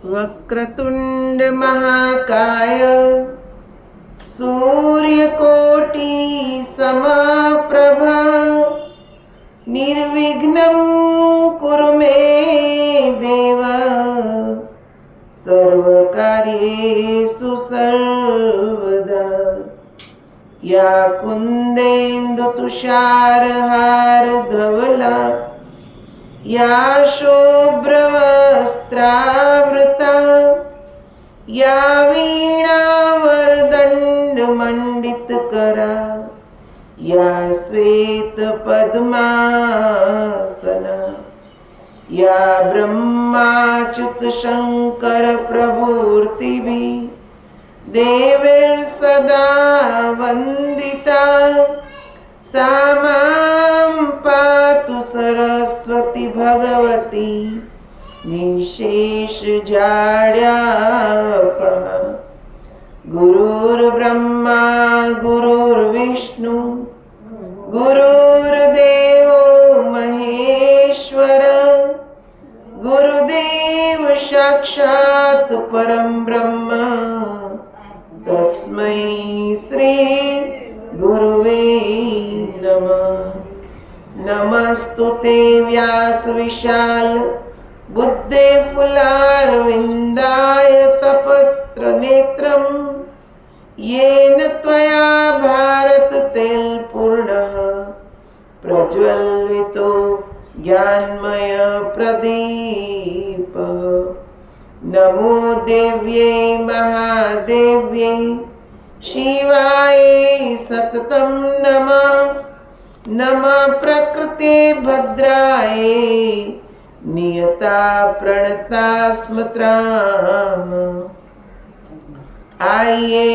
वक्रतुंड महाकाय सूर्यकोटि समप्रभ निर्विघ्नं कुरु मे देव सर्वकार्येषु सर्वदा। या कुन्देन्दु तुषारहार धवला या शुभ्रवस्त्रावृता या वीणावरदण्डमण्डितकरा या श्वेतपद्मासना या ब्रह्माच्युत शङ्कर प्रभूर्तिभिः देवैर्सदा वन्दिता सा मां पातु सरस्वती भगवती निशेषजाड्यापहा। गुरुर्ब्रह्मा गुरुर्विष्णु गुरुर्देवो महेश्वर गुरुदेव साक्षात् परं ब्रह्म तस्मै श्री गुरुवे नमः। नमस्तुते व्यास विशाल बुद्धे फुलारविन्दाय तपत्र नेत्रं येन त्वया भारत तेलपूर्णः प्रज्वलितो ज्ञानमय प्रदीपः। नमो देव्यै महादेव्यै शिवाय सततं नमः। नमः प्रकृते भद्राय नियता प्रणता स्मृत्राम। आइए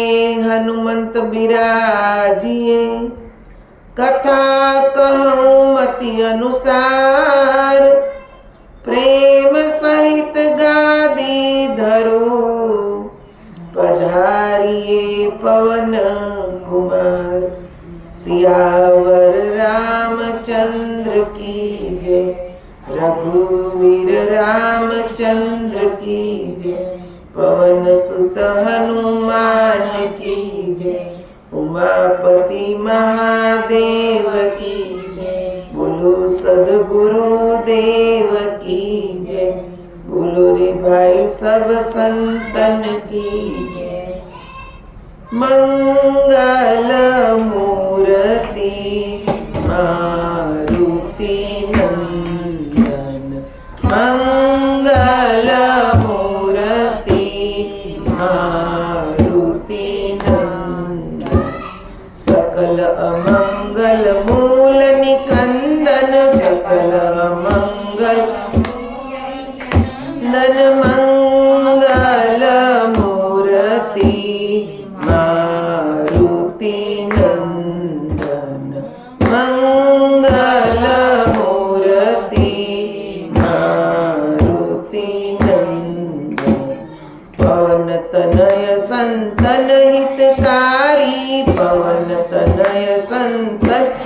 हनुमंत बिराजिए कथा कहूँ मति अनुसार प्रेम सहित गादी धरो पधारिए पवन कुमार। सियावर रामचंद्र की जय रघुवीर रामचंद्र की जय पवन सुत हनुमान की जय उमापति महादेव की जय बोलो सद्गुरु देव की जय बोलो रे भाई सब संतन की जय। मंगल मूर्ति मारुति नंदन मंगल मूर्ति मारुति नंदन सकल अमंगल मूल निकंदन सकल मंगल नन मंगल मूर्ति मारुति नंदन मंगल मूर्ति मारुति नंदन पवन तनय संतन हितकारी पवन तनय संतनकारी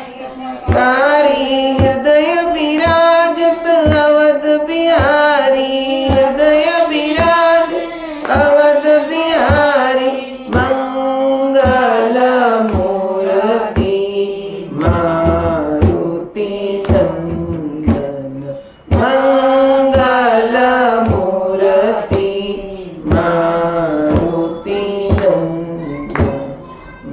हृदय विराजत अवध बिहारी हृदय विराज अवध बिहारी मंगल मूर्ति मारुति नंदन मंगल मूर्ति मारुति नंदन।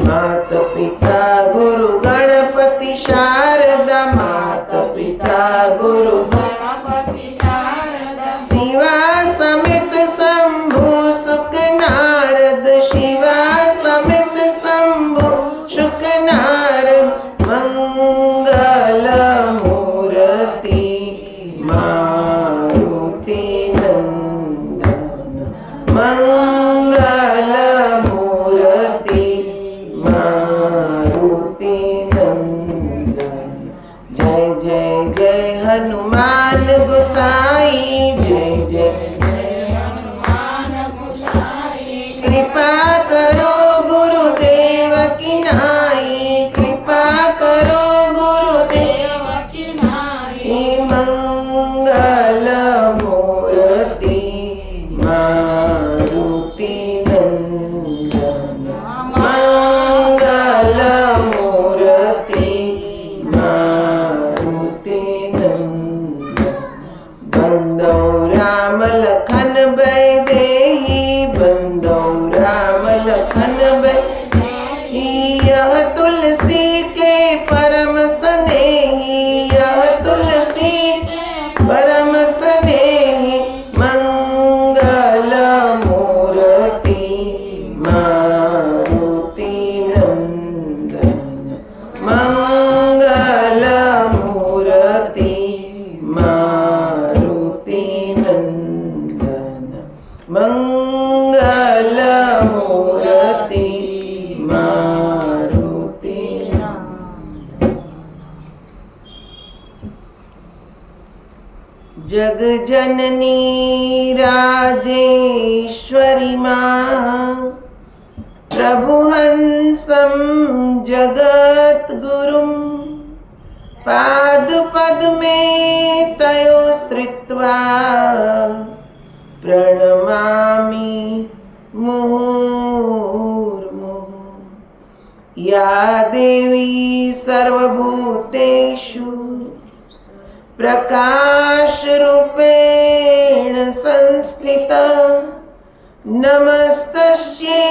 मात पिता गुरु गणपति शारदा मात पिता गुरु गणपति शारदा शिवा समेत शंभु सुख नारद शिवा समेत शंभु सुख नारद मंगल मूर्ति मारुति नंदन मंगल मूर्ति मारुति नंदन। जय जय जय हनुमान गोसाई जय जय कृपा करो गुरुदेव की नाई कृपा करो गुरुदेव की नाई वैदेही बंदौ राम लखन वैदेही। यह तुलसी के परम स्नेही, यह तुलसी परम स्नेही। मंगल मूर्ति मारुति नंदन, मंगल मूर्ति मारुति नंदन, मंगल मूर्ति मारुति। जग जननी राजेश्वरी माँ, प्रभुहंसं जगत गुरुं। पाद पद्मे तयो श्रित्वा प्रणमामि मुहुर्मुहुः। या देवी सर्वभूतेषु प्रकाशरूपेण संस्थिता, नमस्तस्यै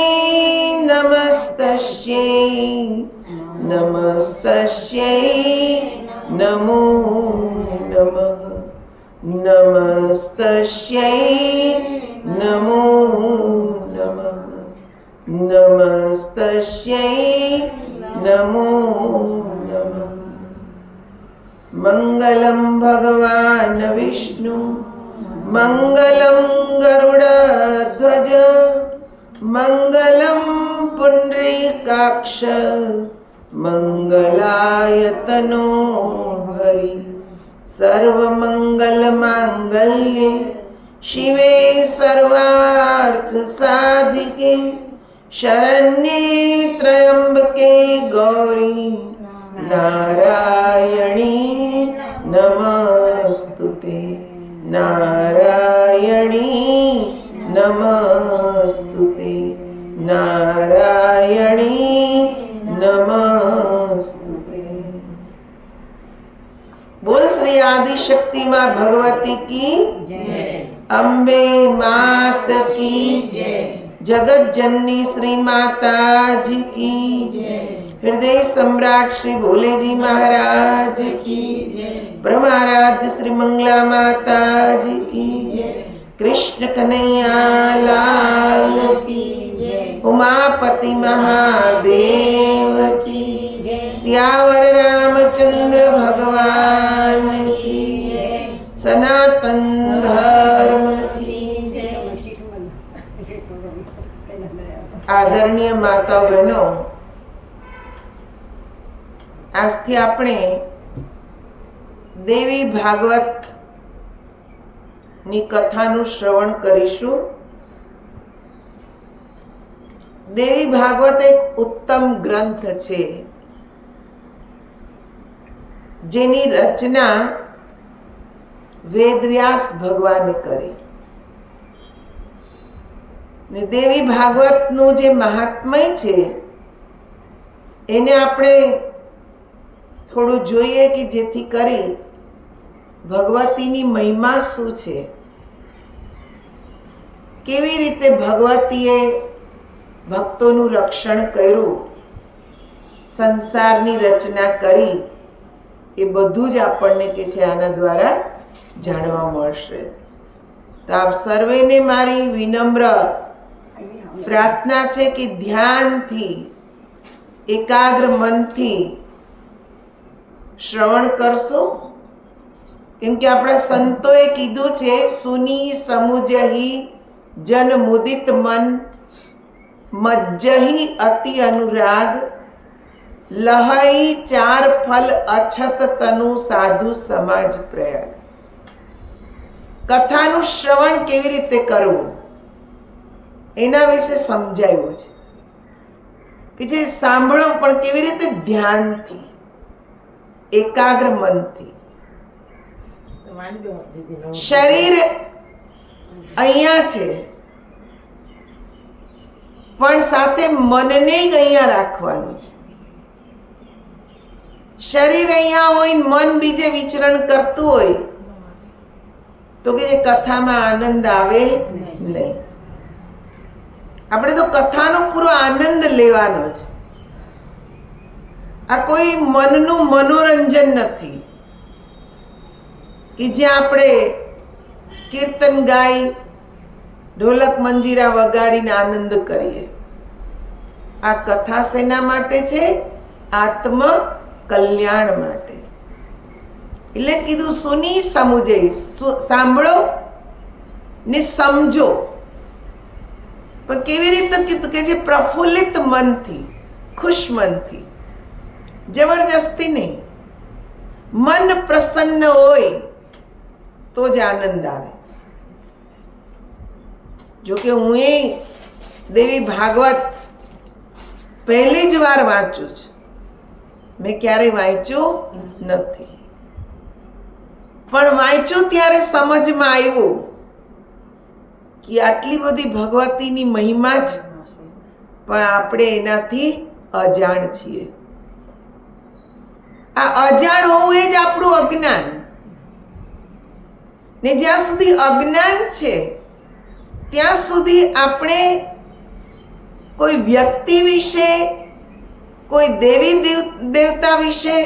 नमस्तस्यै नमस्तस्यै नमो नमः, नमस्तस्यै नमो नमः, नमस्तस्यै नमो नमः। मंगलम भगवान विष्णु, मंगलम गरुड़ध्वज, मंगलम पुंडरीकाक्ष, मंगलायतनो हरि। सर्वमंगल मांगल्ये शिवे सर्वार्थ साधिके, शरण्ये त्र्यंबके गौरी नारायणी नमस्तुते, नारायणी नमस्तुते, नारायणी नमस्तुते। बोल श्री आदि शक्ति माँ भगवती की जय, अम्बे मात की जय, जगत जननी श्री माता जी की जय, हृदय सम्राट श्री भोले जी महाराज की जय, परमाराध्य श्री मंगला माता जी की जय, कृष्ण कन्हैया लाल की जय, उमापति महादेव की जय, सियावर रामचंद्र भगवान की जय, सनातन धर्म की जय। आदरणीय माता बहनों, આજથી આપણે દેવી ભાગવતની કથાનું શ્રવણ કરીશું। દેવી ભાગવત એક ઉત્તમ ગ્રંથ છે જેની રચના વેદવ્યાસ ભગવાને કરી। ને દેવી ભાગવતનું જે મહાત્મય છે એને આપણે થોડું જોઈએ કે જેથી કરી ભગવતીની મહિમા શું છે, કેવી રીતે ભગવતીએ ભક્તોનું રક્ષણ કર્યું, સંસારની રચના કરી, એ બધું જ આપણને કે છે આના દ્વારા જાણવા મળશે। તો આપ સર્વેને મારી વિનમ્ર પ્રાર્થના છે કે ધ્યાનથી, એકાગ્ર મનથી શ્રવણ કરશો, કેમ કે આપણા સંતોએ કીધું છે સુની સમુજહી જન મુદિત મન, મજ્જહી અતિ અનુરાગ, લહઈ ચાર ફલ અછત તનુ સાધુ સમાજ પ્રયાગ। કથાનું શ્રવણ કેવી રીતે કરવું એના વિશે સમજાયું છે કે જે સાંભળો પણ કેવી રીતે ધ્યાનથી, એકાગ્ર મનથી। શરીર અહીંયા છે પણ સાથે મનને જ અહીંયા રાખવાનું છે। શરીર અહીંયા હોય, મન બીજે વિચરણ કરતું હોય તો કે કથામાં આનંદ આવે નહીં. આપણે તો કથાનો પૂરો આનંદ લેવાનો છે. આ કોઈ મનનું મનોરંજન નથી કે જ્યાં આપણે કીર્તન ગાઈ ઢોલક મંજીરા વગાડીને આનંદ કરીએ. આ કથા શેના માટે છે? આત્મ કલ્યાણ માટે. એટલે જ કીધું સુની સમુજે, સાંભળો ને સમજો. પણ કેવી રીતે કીધું કે જે પ્રફુલ્લિત મનથી, ખુશ મનથી, જબરજસ્તી નહીં. મન પ્રસન્ન હોય તો જ આનંદ આવે. જોકે હું એ દેવી ભાગવત પહેલી જ વાર વાંચું છું, મેં ક્યારેય વાંચ્યું નથી. પણ વાંચ્યું ત્યારે સમજમાં આવ્યું કે આટલી બધી ભગવતીની મહિમા છે, પણ આપણે એનાથી અજાણ છીએ. આ અજાણ હોવું એ જ આપણું અજ્ઞાન. ને જ્યાં સુધી અજ્ઞાન છે ત્યાં સુધી આપણે કોઈ વ્યક્તિ વિશે, કોઈ દેવી દેવતા વિશે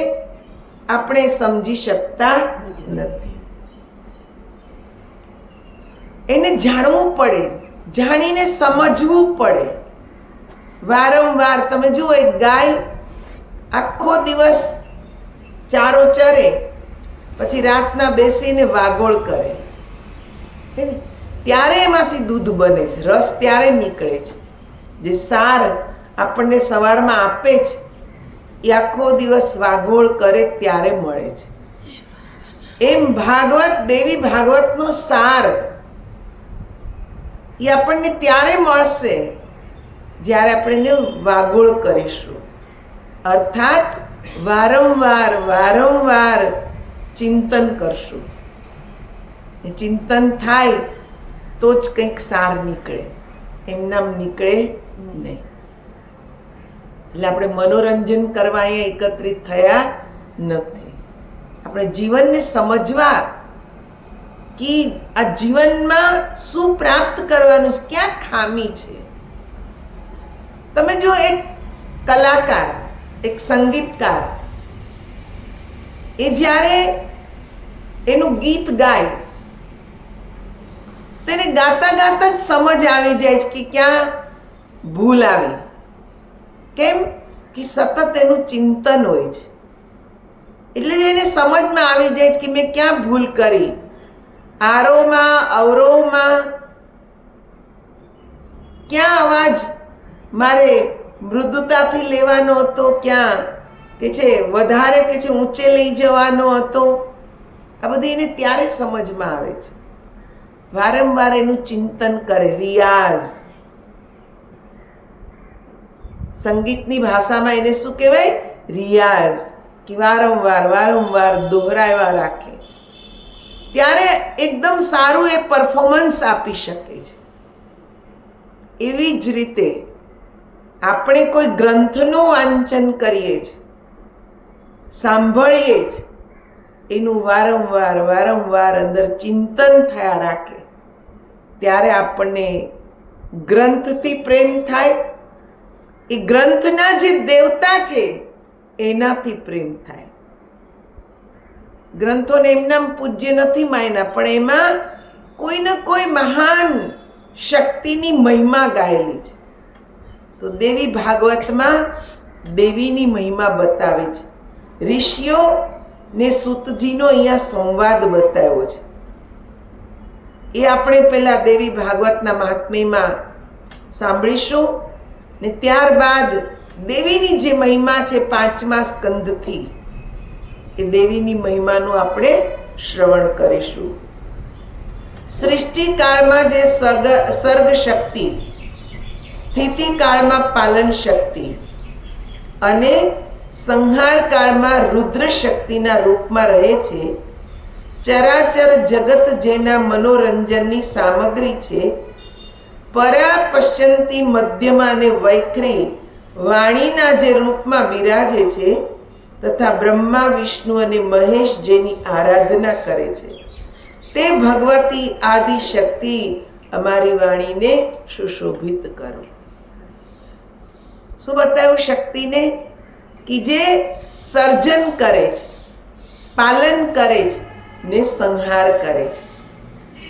આપણે સમજી શકતા નથી. એને જાણવું પડે, જાણીને સમજવું પડે. વારંવાર તમે જુઓ, એક ગાય આખો દિવસ ચારો ચરે, પછી રાતના બેસીને વાગોળ કરે, ત્યારે એમાંથી દૂધ બને છે, રસ ત્યારે નીકળે છે. જે સાર આપણને સવારમાં આપે છે એ આખો દિવસ વાગોળ કરે ત્યારે મળે છે. એમ ભાગવત, દેવી ભાગવતનો સાર એ આપણને ત્યારે મળશે જ્યારે આપણે વાગોળ કરીશું. અર્થાત વારંવાર વારંવાર ચિંતન કરશું. એ ચિંતન થાય તો જ કંઈક સાર નીકળે, એમનામ નીકળે નહીં. એટલે આપણે મનોરંજન કરવા અહીંયા એકત્રિત થયા નથી. આપણે જીવનને સમજવા કે આ જીવનમાં શું પ્રાપ્ત કરવાનું છે, ક્યાં ખામી છે. તમે જો એક કલાકાર, એક સંગીતકાર, એ જ્યારે એનું ગીત ગાય તો એને ગાતા ગાતા જ સમજ આવી જાય છે કે ક્યાં ભૂલ આવી. કેમ કે સતત એનું ચિંતન હોય છે. એટલે એને સમજમાં આવી જાય કે મેં ક્યાં ભૂલ કરી, આરોહમાં અવરોહમાં ક્યાં અવાજ મારે મૃદુતાથી લેવાનો હતો, ક્યાં કે છે વધારે કે છે ઊંચે લઈ જવાનો હતો. આ બધી એને ત્યારે સમજમાં આવે છે. વારંવાર એનું ચિંતન કરે, રિયાઝ. સંગીતની ભાષામાં એને શું કહેવાય? રિયાઝ. કે વારંવાર વારંવાર દોહરાવ્યા રાખે, ત્યારે એકદમ સારું એ પરફોર્મન્સ આપી શકે છે. એવી જ રીતે આપણે કોઈ ગ્રંથનું વાંચન કરીએ છીએ, સાંભળીએ છીએ, એનું વારંવાર વારંવાર અંદર ચિંતન થયા રાખે, ત્યારે આપણને ગ્રંથથી પ્રેમ થાય. એ ગ્રંથના જે દેવતા છે એનાથી પ્રેમ થાય. ગ્રંથોને એમના પૂજ્ય નથી માન્યા, પણ એમાં કોઈ ને કોઈ મહાન શક્તિની મહિમા ગાયેલી છે. તો દેવી ભાગવતમાં દેવીની મહિમા બતાવે છે. ઋષિઓ ને સૂતજીનો અહીંયા સંવાદ બતાવ્યો છે. એ આપણે પહેલા દેવી ભાગવતના મહાત્મ્યમાં સાંભળીશું, ને ત્યારબાદ દેવીની જે મહિમા છે 5મા સ્કંદથી, એ દેવીની મહિમાનું આપણે શ્રવણ કરીશું. સૃષ્ટિકાળમાં જે સર્ગ શક્તિ, સ્થિતિકાળમાં પાલન શક્તિ અને સંહાર કાળમાં રુદ્ર શક્તિના રૂપમાં રહે છે, ચરાચર જગત જેના મનોરંજનની સામગ્રી છે, પરા પશ્ચંતી મધ્યમાં અને વૈખરી વાણીના જે રૂપમાં બિરાજે છે, તથા બ્રહ્મા વિષ્ણુ અને મહેશ જેની આરાધના કરે છે, તે ભગવતી આદિ શક્તિ અમારી વાણીને સુશોભિત કરો. શું બતાવ્યું શક્તિને? કે જે સર્જન કરે છે, પાલન કરે છે ને સંહાર કરે છે.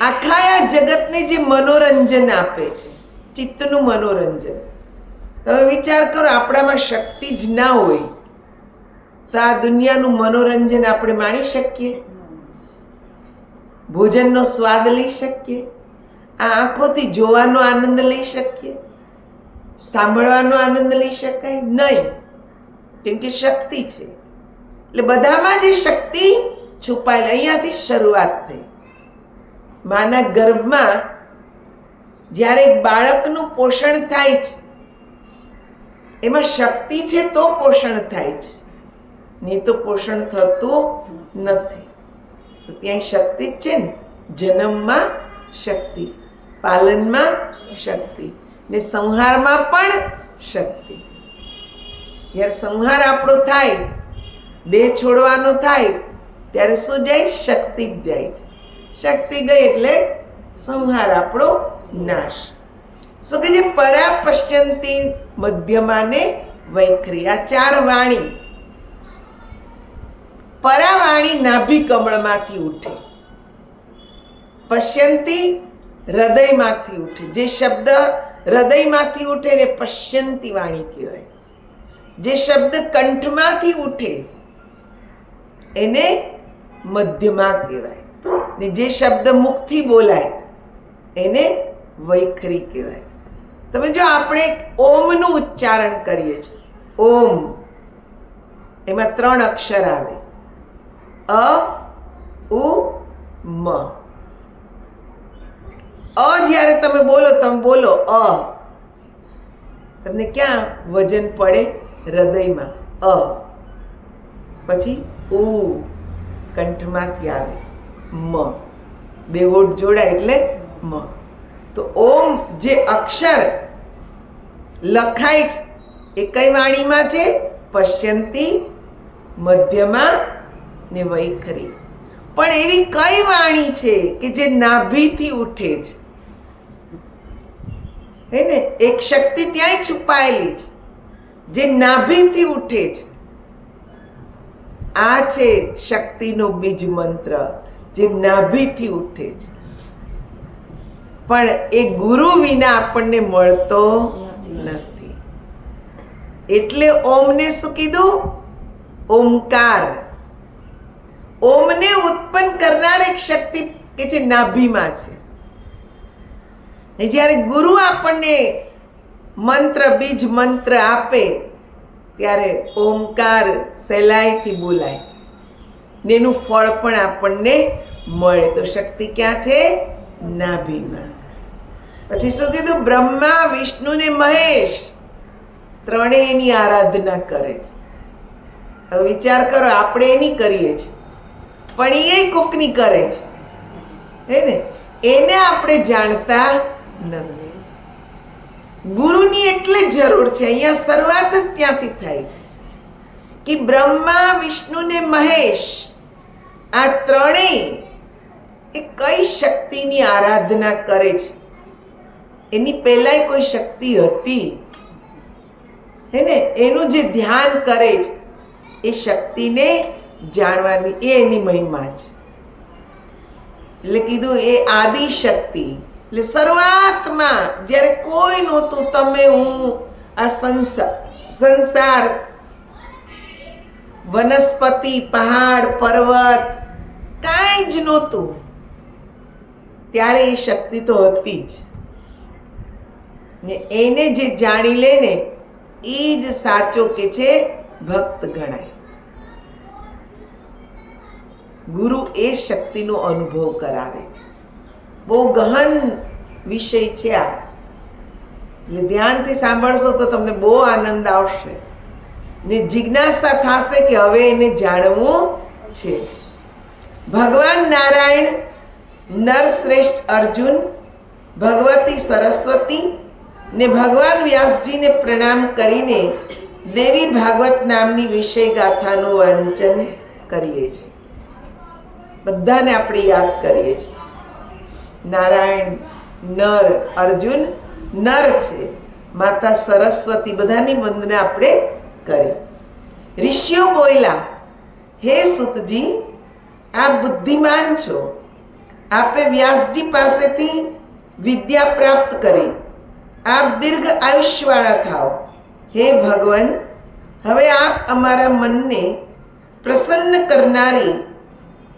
આખા આ જગતને જે મનોરંજન આપે છે, ચિત્તનું મનોરંજન. તમે વિચાર કરો, આપણામાં શક્તિ જ ના હોય તો આ દુનિયાનું મનોરંજન આપણે માણી શકીએ? ભોજનનો સ્વાદ લઈ શકીએ? આ આંખોથી જોવાનો આનંદ લઈ શકીએ? સાંભળવાનો આનંદ લઈ શકાય નહીં, કેમ કે શક્તિ છે. એટલે બધામાં જે શક્તિ છુપાયેલી, અહીંયાથી શરૂઆત થઈ. માના ગર્ભમાં જ્યારે એક બાળકનું પોષણ થાય છે, એમાં શક્તિ છે તો પોષણ થાય છે, નહીં તો પોષણ થતું નથી. તો ત્યાં શક્તિ જ છે ને. જન્મમાં શક્તિ, પાલનમાં શક્તિ ને સંહારમાં પણ શક્તિ. જ્યારે સંહાર આપણો થાય, દેહ છોડવાનો થાય, ત્યારે શું જાય? શક્તિ જ જાય છે. શક્તિ ગઈ એટલે સંહાર આપણો નાશ. શું કે છે? પરા પશ્યંતી મધ્યમાને વૈખરી. આ ચાર વાણી. પરાવાણી નાભી કમળમાંથી ઉઠે, પશ્યંતી હૃદયમાંથી ઉઠે. જે શબ્દ હૃદયમાંથી ઉઠે ને પશ્યંતી વાણી કહેવાય. જે શબ્દ કંઠમાંથી ઉઠે એને મધ્યમાં કહેવાય, ને જે શબ્દ મુખથી બોલાય એને વૈખરી કહેવાય. તમે જો આપણે ઓમનું ઉચ્ચારણ કરીએ છીએ, ઓમ, એમાં 3 અક્ષર આવે, અ, ઉ, મ. અ જ્યારે તમે બોલો અ, તમને ક્યાં વજન પડે? હૃદયમાં. અ. પછી ઉ, કંઠમાંથી આવે. મ, બે ઓઠ જોડાય એટલે મ. તો ઓમ જે અક્ષર લખાય છે એ કઈ વાણીમાં છે? પશ્યંતી, મધ્યમાં ને વૈખરી. પણ એવી કઈ વાણી છે કે જે નાભીથી ઉઠે છે? હે ને? એક શક્તિ ત્યાંય છુપાયેલી છે જે નાભીથી ઉઠે છે. આ છે શક્તિનો બીજ મંત્ર, જે નાભીથી ઉઠે છે. પણ એ ગુરુ વિના આપણને મળતો નથી. એટલે ઓમને શું કીધું? ઓમકાર. ઓમને ઉત્પન્ન કરનાર એક શક્તિ કે જે નાભીમાં છે. જ્યારે ગુરુ આપણને મંત્ર, બીજ મંત્ર આપે ત્યારે ઓમકાર સહેલાઈથી બોલાય ને એનું ફળ પણ આપણને મળે. તો શક્તિ ક્યાં છે? નાભીમાં. પછી શું કીધું? બ્રહ્મા, વિષ્ણુ ને મહેશ ત્રણેય એની આરાધના કરે છે. હવે વિચાર કરો, આપણે એની કરીએ છીએ પણ એ કોકની કરે છે, હે ને? એને આપણે જાણતા નથી. ગુરુની એટલે જરૂર છે. અહીંયા શરૂઆત જ ત્યાંથી થાય છે કે બ્રહ્મા, વિષ્ણુ ને મહેશ આ ત્રણેય એ કઈ શક્તિની આરાધના કરે છે? એની પહેલાય કોઈ શક્તિ હતી, હે ને? એનું જે ધ્યાન કરે છે એ શક્તિને જાણવાની, એ એની મહિમા છે. એટલે કીધું એ આદિ શક્તિ. એટલે શરૂઆતમાં જ્યારે કોઈ નહોતું, તમે, હું, આ સંસાર, વનસ્પતિ, પહાડ, પર્વત, કાંઈ જ નહોતું, ત્યારે એ શક્તિ તો હતી જ. ને એને જે જાણી લે ને એ જ સાચો કે છે ભક્ત ગણાય. ગુરુ એ શક્તિનો અનુભવ કરાવે છે. બહુ ગહન વિષય છે આ. એટલે ધ્યાનથી સાંભળશો તો તમને બહુ આનંદ આવશે ને જિજ્ઞાસા થશે કે હવે એને જાણવું છે. ભગવાન નારાયણ, નરશ્રેષ્ઠ અર્જુન, ભગવતી સરસ્વતી ને ભગવાન વ્યાસજીને પ્રણામ કરીને દેવી ભાગવત નામની વિષય ગાથાનું વાંચન કરીએ છીએ. બધાને આપણે યાદ કરીએ છીએ. નારાયણ નર, અર્જુન નર છે, માતા સરસ્વતી, બધાની વંદના આપણે કરી. ઋષિઓ બોલ્યા, હે સુતજી, આપ બુદ્ધિમાન છો, આપે વ્યાસજી પાસેથી વિદ્યા પ્રાપ્ત કરી, આપ દીર્ઘ આયુષ્યવાળા થાઓ. હે ભગવાન, હવે આપ અમારા મનને પ્રસન્ન કરનારી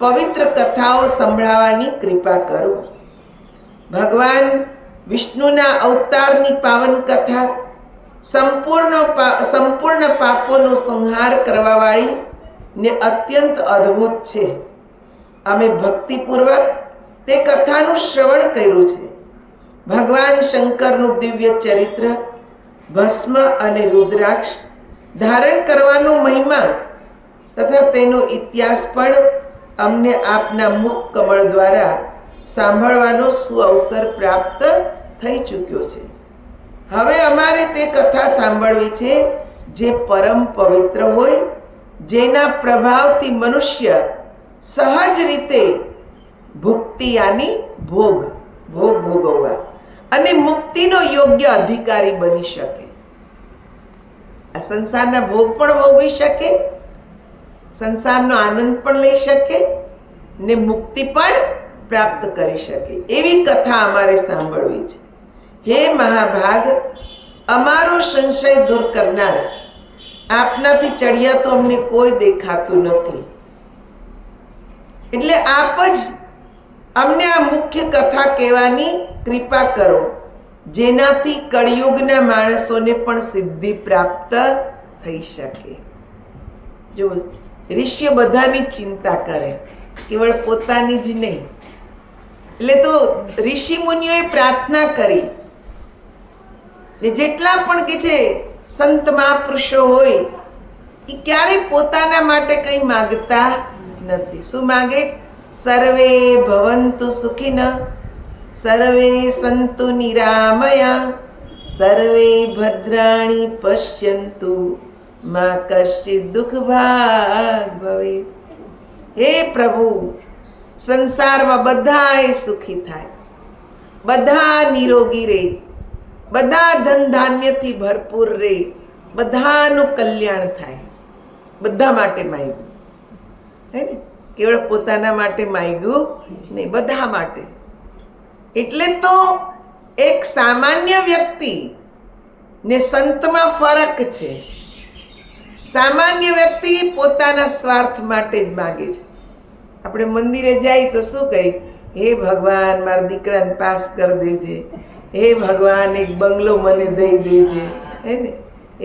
પવિત્ર કથાઓ સંભળાવવાની કૃપા કરો. ભગવાન વિષ્ણુના અવતારની પાવન કથા સંપૂર્ણ પાપોનો સંહાર કરવાવાળી ને અત્યંત અદ્ભુત છે. અમે ભક્તિપૂર્વક તે કથાનું શ્રવણ કર્યું છે. ભગવાન શંકરનું દિવ્ય ચરિત્ર, ભસ્મ અને રુદ્રાક્ષ ધારણ કરવાનો મહિમા તથા તેનો ઇતિહાસ પણ અમને આપના મુખ કમળ દ્વારા સાંભળવાનો સુઅવસર પ્રાપ્ત થઈ ચૂક્યો છે. હવે અમારે તે કથા સાંભળવી છે જે પરમ પવિત્ર હોય, જેના પ્રભાવથી મનુષ્ય સહજ રીતે ભુક્તિ યાની ભોગ ભોગવવા અને મુક્તિનો યોગ્ય અધિકારી બની શકે. આ સંસારના ભોગ પણ ભોગવી શકે, સંસારનો આનંદ પણ લઈ શકે ને મુક્તિ પણ પ્રાપ્ત કરી શકે. એવી કથા અમારે સાંભળવી છે. હે મહાભાગ, અમારો સંશય દૂર કરનાર, આપનાથી ચડિયા તો અમને કોઈ દેખાતું નથી, એટલે આપ જ અમને આ મુખ્ય કથા કહેવાની કૃપા કરો, જેનાથી કળિયુગના માણસોને પણ સિદ્ધિ પ્રાપ્ત થઈ શકે. જો ઋષિ બધાની ચિંતા કરે, કેવળ પોતાની જ નહીં. એટલે તો ઋષિ મુનિઓએ પ્રાર્થના કરી, ને જેટલા પણ કે છે સંત મહાપુરુષો હોય એ ક્યારેય પોતાના માટે કંઈ માગતા નથી. શું માગે? સર્વે ભવંતુ સુખિન, સર્વે સંતુ નિરામયા, સર્વે ભદ્રાણી પશ્યંતુ, મા કશ્ચિત દુઃખ ભાગ ભવે. હે પ્રભુ, સંસારમાં બધાય સુખી થાય, બધા નિરોગી રહે, બધા ધન ધાન્યથી ભરપૂર રહે, બધાનું કલ્યાણ થાય. બધા માટે માગ્યું, હે ને? કેવળ પોતાના માટે માગ્યું નહીં, બધા માટે. એટલે તો એક સામાન્ય વ્યક્તિ ને સંતમાં ફરક છે. સામાન્ય વ્યક્તિ પોતાના સ્વાર્થ માટે જ માગે છે. આપણે મંદિરે જાય તો શું કહી? હે ભગવાન, મારા દીકરાને પાસ કરી દેજે, હે ભગવાન એક બંગલો મને દઈ દેજે, હે ને?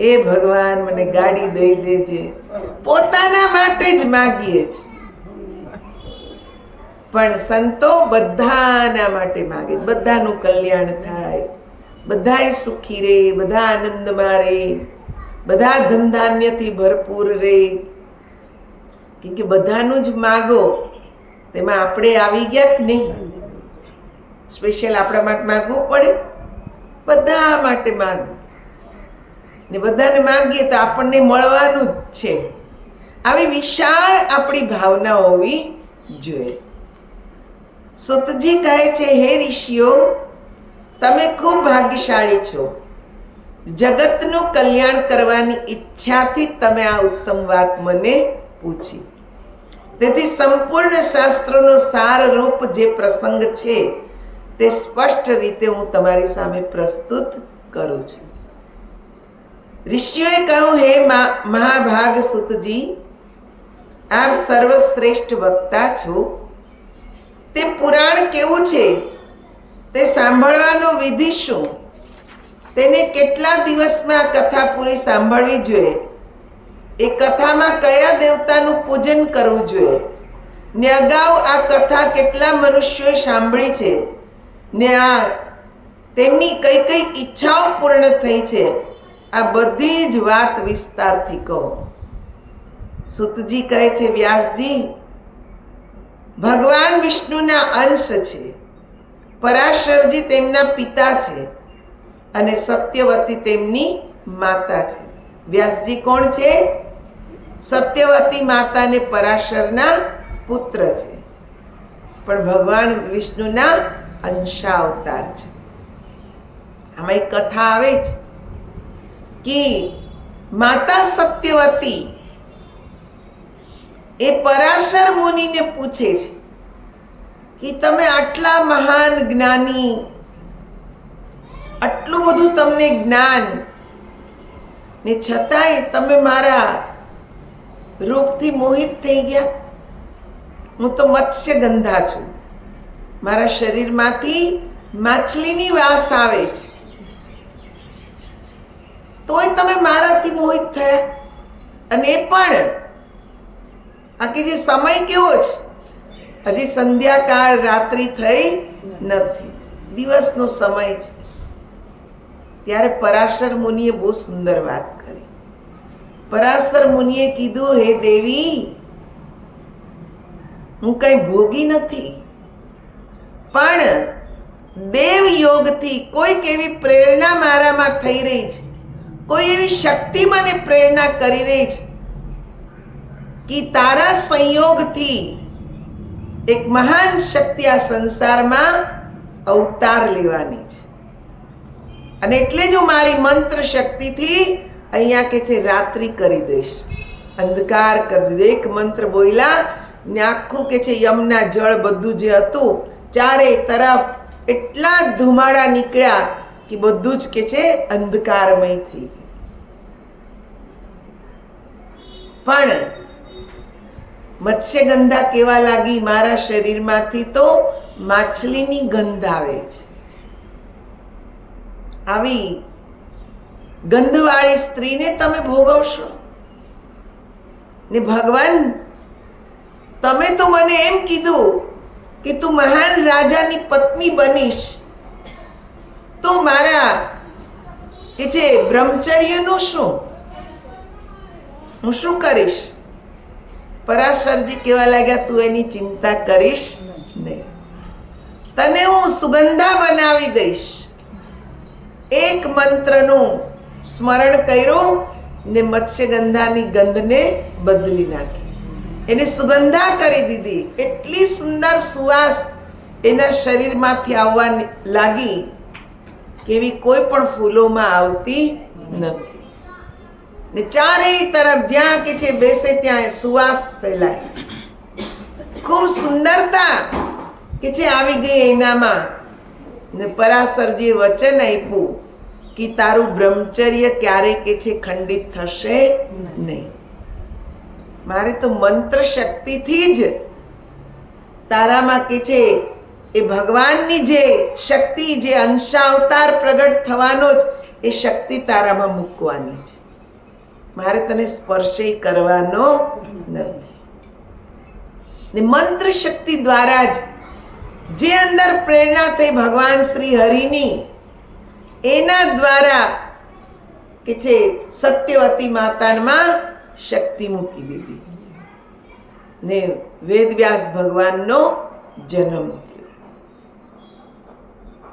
હે ભગવાન મને ગાડી દઈ દેજે. પોતાના માટે જ માગીએ છીએ. પણ સંતો બધાના માટે માગે, બધાનું કલ્યાણ થાય, બધાય સુખી રહે, બધા આનંદમાં રહે, બધા ધનધાન્યથી ભરપૂર રહે. કેમ કે બધાનું જ માગો, તેમાં આપણે આવી ગયા કે નહીં? સ્પેશિયલ આપણા માટે માગવું પડે? બધા માટે માગવું, ને બધાને માગીએ તો આપણને મળવાનું જ છે. આવી વિશાળ આપણી ભાવના હોવી જોઈએ. સુતજી કહે છે, હે ઋષિઓ, તમે ખૂબ ભાગ્યશાળી છો. જગતનું કલ્યાણ કરવાની ઈચ્છાથી તમે આ ઉત્તમ વાત મને પૂછી. તેથી સંપૂર્ણ શાસ્ત્રોનો સાર રૂપ જે પ્રસંગ છે તે સ્પષ્ટ રીતે હું તમારી સામે પ્રસ્તુત કરું છું. ઋષિઓએ કહ્યું, હે મહાભાગ સુતજી, આપ સર્વશ્રેષ્ઠ વક્તા છો. તે પુરાણ કેવું છે તે સાંભળવાનો વિધિ શું? તેને કેટલા દિવસમાં આ કથા પૂરી સાંભળવી જોઈએ? એ કથામાં કયા દેવતાનું પૂજન કરવું જોઈએ? ને અગાઉ આ કથા કેટલા મનુષ્યોએ સાંભળી છે? ને આ તેમની કઈ કઈ ઈચ્છાઓ પૂર્ણ થઈ છે? આ બધી જ વાત વિસ્તારથી કહો. સુતજી કહે છે, વ્યાસજી, ભગવાન વિષ્ણુના અંશ છે, પરાશરજી તેમના પિતા છે અને સત્યવતી તેમની માતા છે. વ્યાસજી કોણ છે? સત્યવતી માતા ને પરાશરના પુત્ર છે. પણ ભગવાન વિષ્ણુના અંશાવતાર છે. આમાં એક કથા આવે છે કે માતા સત્યવતી એ પરાશર મુનિને પૂછે છે કે તમે આટલા મહાન જ્ઞાની, આટલું બધું તમને જ્ઞાન, ને છતાંય તમે મારા રૂપથી મોહિત થઈ ગયા. હું તો મત્સ્યગંધા છું, મારા શરીરમાંથી માછલીની વાસ આવે છે, તોય તમે મારાથી મોહિત થયા. અને એ પણ આ કે જે સમય કેવો છે, હજી સંધ્યાકાળ રાત્રિ થઈ નથી, દિવસનો સમય છે. ત્યારે પરાશર મુનિએ બહુ સુંદર વાત કરી. પરાશર મુનિએ કીધું, હે દેવી, હું કઈ ભોગી નથી, પણ દેવ યોગથી કોઈક એવી પ્રેરણા મારામાં થઈ રહી છે, કોઈ એવી શક્તિ મને પ્રેરણા કરી રહી છે કે તારા સંયોગથી એક મહાન શક્તિ આ સંસારમાં અવતાર લેવાની છે. અને એટલે જ હું મારી મંત્ર શક્તિથી અહીંયા કે છે રાત્રિ કરી દઈશ, અંધકાર કરી દઈશ. એક મંત્ર બોલ્યા ને આખું કે છે યમના જળ બધું જે હતું ચારે તરફ એટલા ધુમાડા નીકળ્યા કે બધું જ કે છે અંધકારમય થઈ ગયું. પણ મત્સ્યગંધા કેવા લાગી? મારા શરીરમાંથી તો માછલીની ગંધ આવે છે. આવી ગંધવાળી સ્ત્રીને તમે ભોગવશો ને ભગવાન, તમે તો મને એમ કીધું કે તું મહાન રાજાની પત્ની બનીશ, તો મારા કે છે બ્રહ્મચર્યનું શું? હું શું કરીશ? પરાશરજી કેવા લાગ્યા, તું એની ચિંતા કરીશ નહીં, તને હું સુગંધા બનાવી દઈશ. એક મંત્રનું સ્મરણ કર્યું ને મત્સ્યગંધાની ગંધને બદલી નાખી, એને સુગંધા કરી દીધી. એટલી સુંદર સુવાસ એના શરીરમાંથી આવવા લાગી કે એવી કોઈ પણ ફૂલોમાં આવતી નથી. ને ચારેય તરફ જ્યાં કે છે બેસે ત્યાં સુવાસ ફેલાય. ખૂબ સુંદરતા કે છે આવી ગઈ એનામાં. ને પરાશરજીએ વચન આપ્યું કે તારું બ્રહ્મચર્ય ક્યારેય કે છે ખંડિત થશે નહીં. મારે તો મંત્ર શક્તિથી જ તારામાં કે છે એ ભગવાનની જે શક્તિ, જે અંશાવતાર પ્રગટ થવાનો જ એ શક્તિ તારામાં મૂકવાની છે. મારે તને સ્પર્શ કરવાનો નથી. ને મંત્ર શક્તિ દ્વારા જ જે અંદર પ્રેરણા થઈ ભગવાન શ્રી હરિની, એના દ્વારા કે છે સત્યવતી માતામાં શક્તિ મૂકી દીધી ને વેદવ્યાસ ભગવાનનો જન્મ થયો.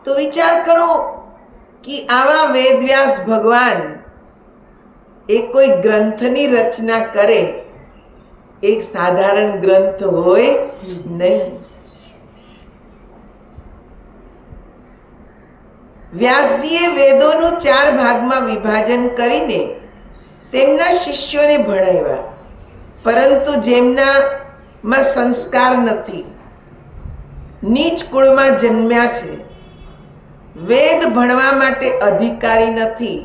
તો વિચાર કરો કે આવા વેદવ્યાસ ભગવાન એ કોઈ ગ્રંથની રચના કરે, એક સાધારણ ગ્રંથ હોય નહીં. વ્યાસજીએ વેદોનું 4 ભાગમાં વિભાજન કરીને તેમના શિષ્યોને ભણાવ્યા, પરંતુ જેમનામાં સંસ્કાર નથી, નીચ કુળમાં જન્મ્યા છે, વેદ ભણવા માટે અધિકારી નથી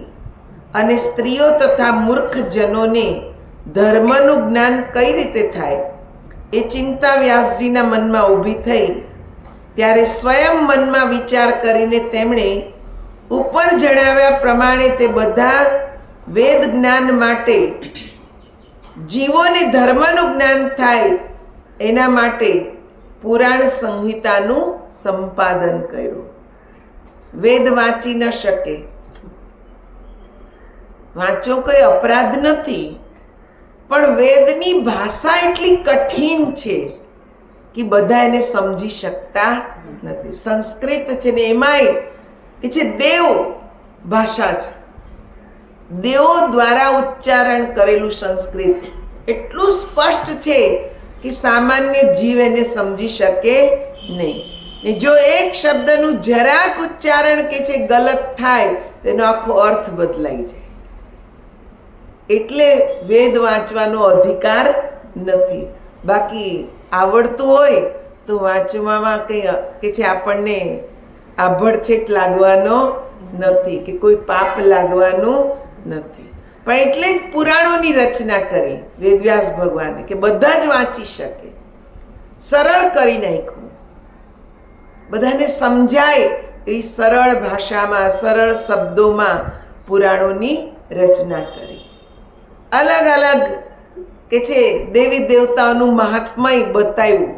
અને સ્ત્રીઓ તથા મૂર્ખ જનોને ધર્મનું જ્ઞાન કઈ રીતે થાય એ ચિંતા વ્યાસજીના મનમાં ઊભી થઈ. ત્યારે સ્વયં મનમાં વિચાર કરીને તેમણે ઉપર જણાવ્યા પ્રમાણે તે બધા વેદ જ્ઞાન માટે, જીવોને ધર્મનું જ્ઞાન થાય એના માટે પુરાણ સંહિતાનું સંપાદન કર્યું. વેદ વાંચી ન શકે, વાંચો કોઈ અપરાધ નથી, પણ વેદની ભાષા એટલી કઠિન છે કે બધા એને સમજી શકતા નથી. સંસ્કૃત છે ને એમાંય કે છે દેવ ભાષા છે, દેવો દ્વારા ઉચ્ચારણ કરેલું સંસ્કૃત એટલું સ્પષ્ટ છે કે સામાન્ય જીવ એને સમજી શકે નહીં. ને જો એક શબ્દનું જરાક ઉચ્ચારણ કે છે ગલત થાય તેનો આખો અર્થ બદલાઈ જાય. એટલે વેદ વાંચવાનો અધિકાર નથી. બાકી આવડતું હોય તો વાંચવામાં કંઈ કે છે આપણને આભડછેટ લાગવાનો નથી કે કોઈ પાપ લાગવાનું નથી. પણ એટલે જ પુરાણોની રચના કરી વેદવ્યાસ ભગવાને કે બધા જ વાંચી શકે. સરળ કરી નાખ્યું, બધાને સમજાય એવી સરળ ભાષામાં સરળ શબ્દોમાં પુરાણોની રચના કરી. અલગ અલગ કે છે દેવી દેવતાઓનું મહાત્મય બતાવ્યું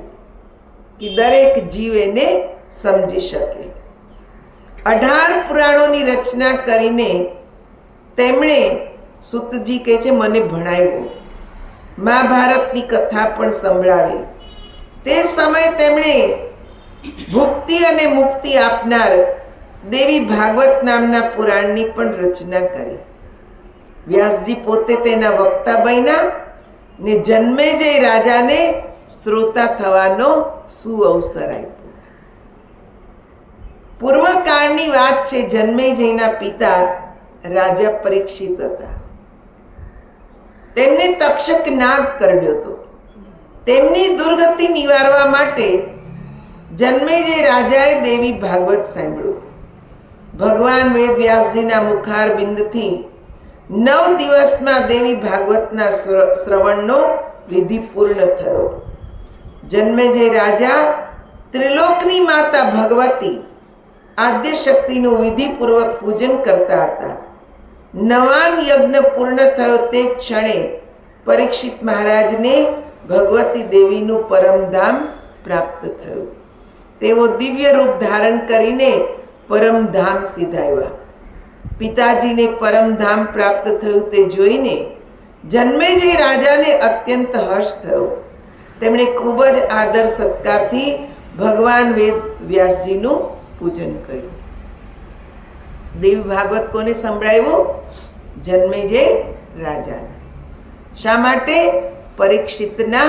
કે દરેક જીવ એને સમજી શકે. 18 પુરાણોની રચના કરીને તેમણે સૂતજી કહે છે મને ભણાવ્યો. મહાભારતની કથા પણ સંભળાવી. તે સમયે તેમણે ભુક્તિ અને મુક્તિ આપનાર દેવી ભાગવત નામના પુરાણની પણ રચના કરી. વ્યાસજી પોતે તેના વક્તા બન્યા ને જન્મેજય રાજાને શ્રોતા થવાનો સુઅવસર આપ્યો. પૂર્વકાળની વાત છે. જન્મેજયના પિતા રાજા પરીક્ષિત હતા. તેમને તક્ષક નાગ કરડ્યો હતો. તેમની દુર્ગતિ નિવારવા માટે જન્મેજય રાજાએ દેવી ભાગવત સાંભળ્યું. ભગવાન વેદ વ્યાસજીના મુખાર બિંદથી 9 દિવસમાં દેવી ભાગવતના શ્રવણનો વિધિ પૂર્ણ થયો. જન્મેજય રાજા ત્રિલોકની માતા ભગવતી આદ્ય શક્તિનું વિધિપૂર્વક પૂજન કરતા હતા. 9વામ યજ્ઞ પૂર્ણ થયો તે ક્ષણે પરીક્ષિત મહારાજને ભગવતી દેવીનું પરમધામ પ્રાપ્ત થયું. તેઓ દિવ્ય રૂપ ધારણ કરીને પરમધામ સીધાવ્યા. પિતાજીને પરમધામ પ્રાપ્ત થયું તે જોઈને જન્મેજય રાજાને અત્યંત હર્ષ થયો. તેમણે ખૂબ જ આદર સત્કારથી ભગવાન વેદ વ્યાસજીનું પૂજન કર્યું. દેવી ભાગવત કોને સંભળાવ્યું? જન્મેજય રાજાને. શા માટે? પરીક્ષિતના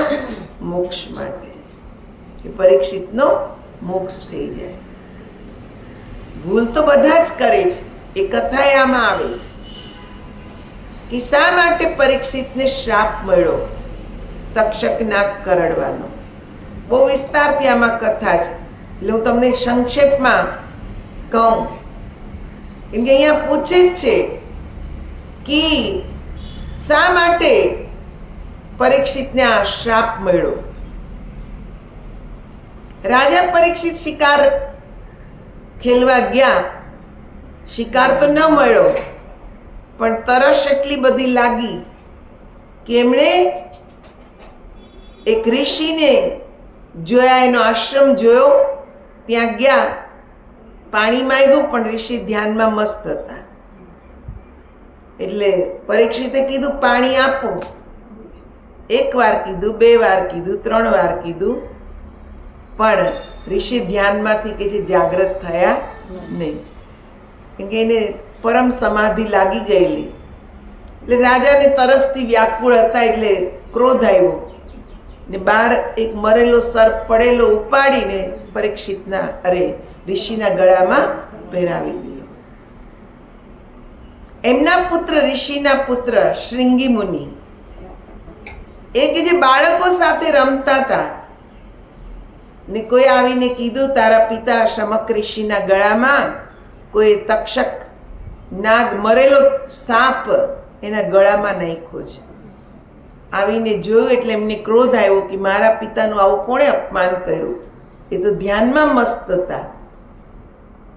મોક્ષ માટે, કે પરીક્ષિતનો મોક્ષ થઈ જાય. ભૂલ તો બધા જ કરે છે. એ કથા આમાં આવે છે કે શા માટે પરીક્ષિતને શ્રાપ મળ્યો તક્ષક નાગ કરડવાનો. બહુ વિસ્તારથી આમાં કથા છે, એટલે હું તમને સંક્ષેપમાં કહું. કેમ કે અહીંયા પૂછે જ છે કે શા માટે પરીક્ષિતને આ શ્રાપ મળ્યો. રાજા પરીક્ષિત શિકાર ખેલવા ગયા. શિકાર તો ન મળ્યો, પણ તરસ એટલી બધી લાગી કે એમણે એક ઋષિને જોયા, એનો આશ્રમ જોયો. ત્યાં ગયા, પાણી માંગ્યું, પણ ઋષિ ધ્યાનમાં મસ્ત હતા. એટલે પરીક્ષિતે કીધું પાણી આપો. 1 વાર કીધું, 2 વાર કીધું, 3 વાર કીધું, પણ ઋષિ ધ્યાનમાંથી કે છે જાગૃત થયા નહીં. કેમ કે એને પરમ સમાધિ લાગી ગયેલી. એટલે રાજાને તરસથી વ્યાકુળ હતા, એટલે ક્રોધ આવ્યો ને બહાર એક મરેલો સર્પ પડેલો ઉપાડીને પરીક્ષિતના ઋષિના ગળામાં પહેરાવી દીધો. એમના પુત્ર, ઋષિના પુત્ર શૃંગી મુનિ, એ કે જે બાળકો સાથે રમતા હતા ને કોઈ આવીને કીધું તારા પિતા શમક ઋષિના ગળામાં કોઈ તક્ષક નાગ મરેલો સાપ એના ગળામાં નાખ્યો છે. આવીને જોયું એટલે એમને ક્રોધ આવ્યો કે મારા પિતાનું આવું કોણે અપમાન કર્યું. એ તો ધ્યાનમાં મસ્ત હતા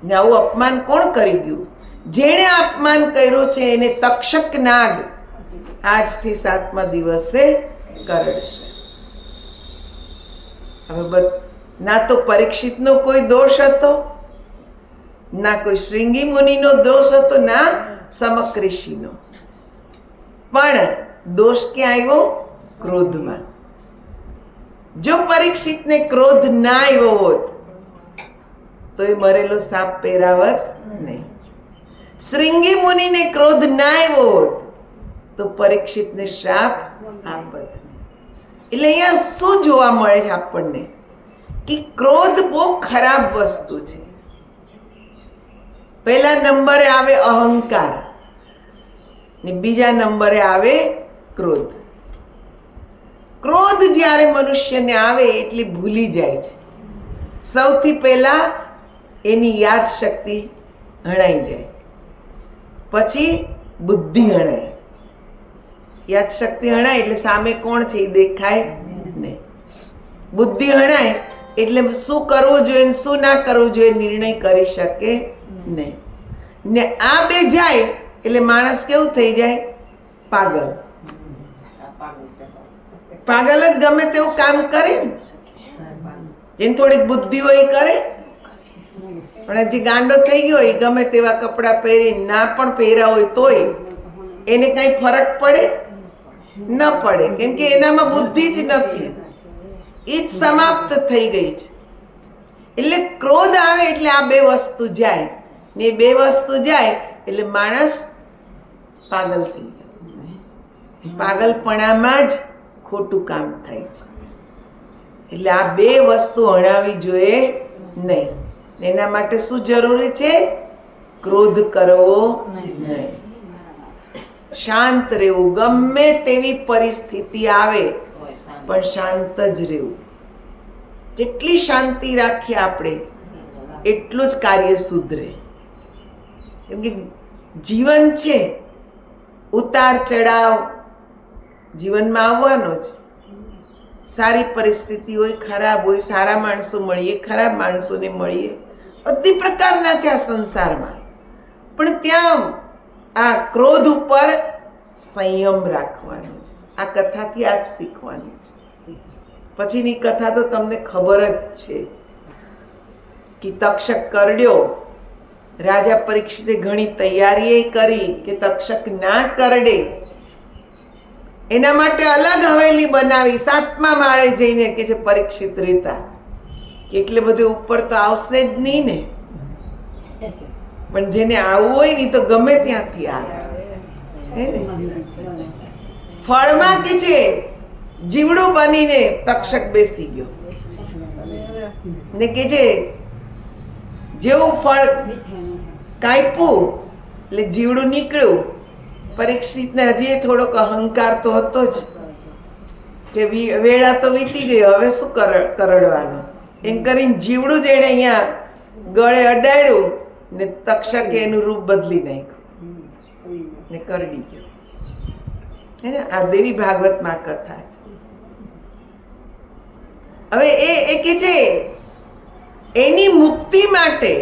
ને આવું અપમાન કોણ કરી ગયું? જેણે અપમાન કર્યું છે એને તક્ષક નાગ આજથી 7મા દિવસે કરડશે. હવે ના તો પરીક્ષિતનો કોઈ દોષ હતો, ના કોઈ શૃંગી મુનિનો દોષ હતો, ના સમક ઋષિનો. પણ દોષ ક્યાં આવ્યો? ક્રોધમાં. જો પરીક્ષિતને ક્રોધ ના આવ્યો હોત તો એ મરેલો સાપ પહેરાવત નહીં. શૃંગી મુનિને ક્રોધ ના આવ્યો હોત તો પરીક્ષિતને શ્રાપ આપત નહીં. એટલે અહીંયા શું જોવા મળે છે આપણને કે ક્રોધ બહુ ખરાબ વસ્તુ છે. પહેલા નંબરે આવે અહંકાર ને બીજા નંબરે આવે ક્રોધ. ક્રોધ જ્યારે મનુષ્યને આવે એટલે ભૂલી જાય છે. સૌથી પહેલા એની યાદ શક્તિ હણાઈ જાય, પછી બુદ્ધિ હણાય. યાદ શક્તિ હણાય એટલે સામે કોણ છે એ દેખાય નહીં. બુદ્ધિ હણાય એટલે શું કરવું જોઈએ શું ના કરવું જોઈએ નિર્ણય કરી શકે નહીં. ને આ બે જાય એટલે માણસ કેવું થઈ જાય? પાગલ. પાગલ જ ગમે તેવું કામ કરે ને. જેને થોડીક બુદ્ધિ હોય એ કરે, પણ જે ગાંડો થઈ ગયો હોય ગમે તેવા કપડાં પહેરી ના પણ પહેર્યા હોય તોય એને કઈ ફરક પડે ન પડે, કેમ કે એનામાં બુદ્ધિ જ નથી, એ જ સમાપ્ત થઈ ગઈ છે. એટલે ક્રોધ આવે એટલે આ બે વસ્તુ જાય ને બે વસ્તુ જાય એટલે માણસ પાગલ થઈ જાય. પાગલપણામાં જ ખોટું કામ થાય છે. એટલે આ બે વસ્તુ હણાવી જોઈએ નહીં. એના માટે શું જરૂરી છે? ક્રોધ કરવો નહીં. શાંત રહેવું. ગમે તેવી પરિસ્થિતિ આવે પણ શાંત જ રહેવું. જેટલી શાંતિ રાખીએ આપણે એટલું જ કાર્ય સુધરે. કેમ કે જીવન છે, ઉતાર ચઢાવ જીવનમાં આવવાનો જ. સારી પરિસ્થિતિ હોય, ખરાબ હોય, સારા માણસો મળીએ, ખરાબ માણસોને મળીએ, બધી પ્રકારના છે આ સંસારમાં. પણ ત્યાં આ ક્રોધ ઉપર સંયમ રાખવાનો છે. આ કથાથી આ જ શીખવાનું છે. પછીની કથા તો તમને ખબર જ છે કે તક્ષક કરડ્યો. રાજા પરીક્ષિતે ઘણી તૈયારી કરી કે તક્ષક ના કરડે, એના માટે અલગ હવેલી બનાવી. 7મા માળે જઈને કે છે પરીક્ષિત રહેતા, એટલે બધું ઉપર તો આવશે જ નહીં ને, પણ જેને આવવું હોય ને તો ગમે ત્યાંથી આવે. ફળમાં કે છે જીવડું બનીને તક્ષક બેસી ગયો ને કે છે જેવું ફળ કાપ્યું એટલે જીવડું નીકળ્યું. પરીક્ષિતને હજી થોડોક અહંકાર તો હતો જ કે વેળા તો વીતી ગઈ, હવે શું કરડવાનું એમ કરીને જીવડું જ એને અહીંયા ગળે અડાડ્યું ને તક્ષકે એનું રૂપ બદલી નાખ્યું ને કરડી ગયો. હે ને? આ દેવી ભાગવતમાં કથા છે. હવે એ કે છે એની મુક્તિ માટે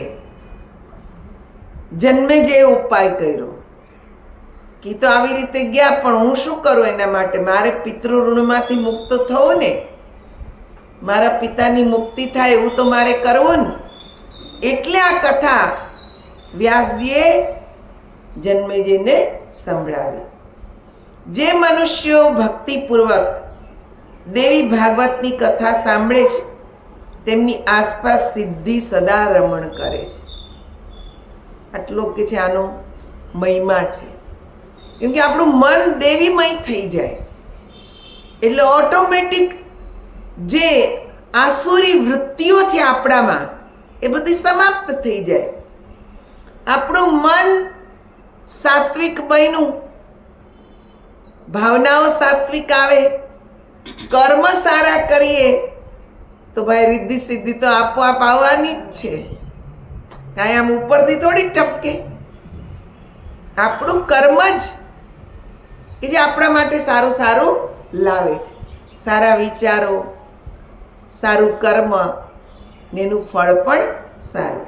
જન્મે જે ઉપાય કર્યો કે તો આવી રીતે ગયા, પણ હું શું કરું એના માટે? મારે પિતૃ ઋણમાંથી મુક્ત થવું ને, મારા પિતાની મુક્તિ થાય એવું તો મારે કરવું ને. એટલે આ કથા વ્યાસજીએ જન્મેજયને સંભળાવી. જે મનુષ્યો ભક્તિપૂર્વક દેવી ભાગવતની કથા સાંભળે છે તેમની આસપાસ સિદ્ધિ સદા રમણ કરે છે. આટલો કે છે આનો મહિમા છે. કેમ કે આપણું મન દેવીમય થઈ જાય એટલે ઓટોમેટિક જે આસુરી વૃત્તિઓ છે આપણામાં એ બધી સમાપ્ત થઈ જાય. આપણું મન સાત્વિક બન્યું, ભાવનાઓ સાત્વિક આવે, કર્મ સારા કરીએ તો ભાઈ રિદ્ધિ સિદ્ધિ તો આપોઆપ આવવાની જ છે. કાંઈ આમ ઉપરથી થોડી ટપકે. આપણું કર્મ જ કે જે આપણા માટે સારું સારું લાવે છે. સારા વિચારો, સારું કર્મ ને એનું ફળ પણ સારું.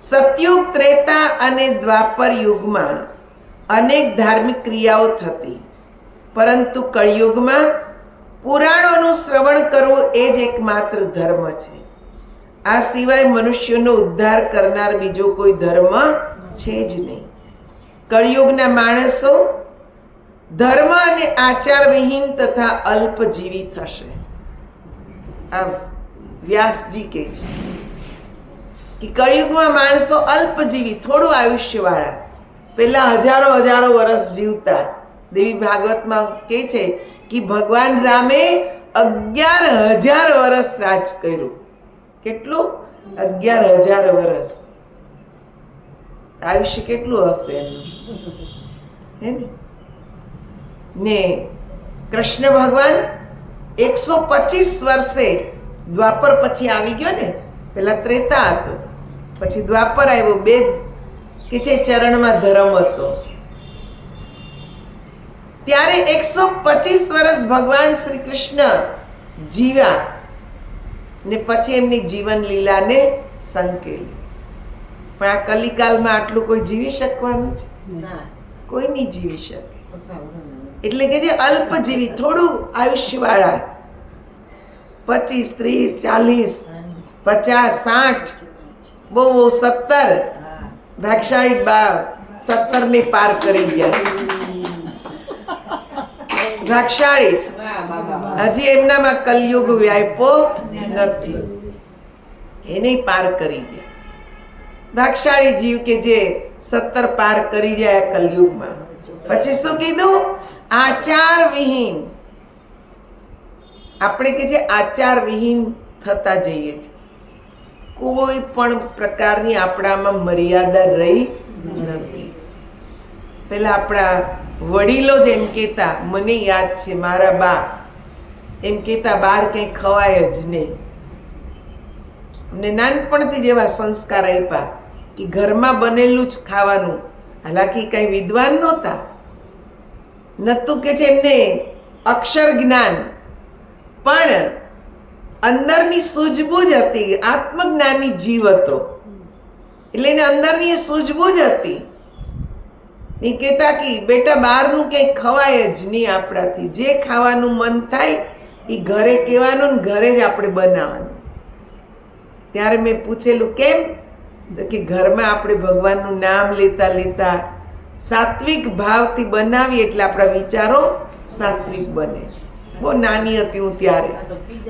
સતયુગ, ત્રેતા અને દ્વાપર યુગમાં અનેક ધાર્મિક ક્રિયાઓ થતી, પરંતુ કળિયુગમાં પુરાણોનું શ્રવણ કરવું એ જ એકમાત્ર ધર્મ છે. આ સિવાય મનુષ્યનો ઉદ્ધાર કરનાર બીજો કોઈ ધર્મ છે જ નહીં. કળિયુગના માણસો ધર્મ અને આચાર વિહીન તથા અલ્પજીવી થશે. આ વ્યાસજી કહે છે કે કળિયુગમાં માણસો અલ્પજીવી, થોડું આયુષ્યવાળા, પહેલા હજારો વર્ષ જીવતા, દેવી ભાગવતમાં કહે છે કે ભગવાન રામે 11,000 વર્ષ રાજ કર્યું. કેટલું? 11,000 વર્ષ. આયુષ્ય કેટલું હશે એનું, હે ને? કૃષ્ણ ભગવાન 125 વર્ષે દ્વાપર પછી આવી ગયો ને. પેલા ત્રેતા હતો, પછી દ્વાપર આવ્યો. બે કે છે ચરણમાં ધર્મ હતો. ત્યારે 125 વર્ષ ભગવાન શ્રી કૃષ્ણ જીવ્યા ને પછી એમની જીવન લીલાને સંકેલી. પણ આ કલિકાલમાં આટલું કોઈ જીવી શકવાનું છે? કોઈ નહીં જીવી શકે. એટલે કે જે અલ્પજીવી, થોડું આયુષ્ય વાળા, 25, 30, 40, 50, 60, બહુ 70, ભાગશાળી બા 70 ને પાર કરી ગયા. ભાગશાળી હજી એમનામાં કલયુગ વ્યાપ્યો નથી, એને પાર કરી ગયા. ભાગશાળી જીવ કે જે 70 પાર કરી જાય કલયુગમાં. પછી શું કીધું? આચાર વિહીન. આપણે કે જે આચાર વિહીન થતા જઈએ છીએ. કોઈ પણ પ્રકારની આપણામાં મર્યાદા રહી નથી. પેલા આપણા વડીલો જ એમ કહેતા, મને યાદ છે મારા બા એમ કહેતા, બહાર કંઈ ખવાય જ નહીં. અમને નાનપણથી જેવા સંસ્કાર આપ્યા કે ઘરમાં બનેલું જ ખાવાનું. હાલાકી કંઈ વિદ્વાન નહોતા, નતું કે છે એમને અક્ષર જ્ઞાન, પણ અંદરની સૂઝબૂઝ હતી. આત્મજ્ઞાની જીવ હતો એટલે એને અંદરની એ સૂઝબૂઝ હતી. એ કહેતા કે બેટા બહારનું કંઈ ખવાય જ નહીં આપણાથી. જે ખાવાનું મન થાય એ ઘરે કહેવાનું ને ઘરે જ આપણે બનાવવાનું. ત્યારે મેં પૂછેલું કેમ? તો કે ઘરમાં આપણે ભગવાનનું નામ લેતા લેતા સાત્વિક ભાવથી બનાવીએ એટલે આપણા વિચારો સાત્વિક બને. બહુ નાની હતી હું ત્યારે,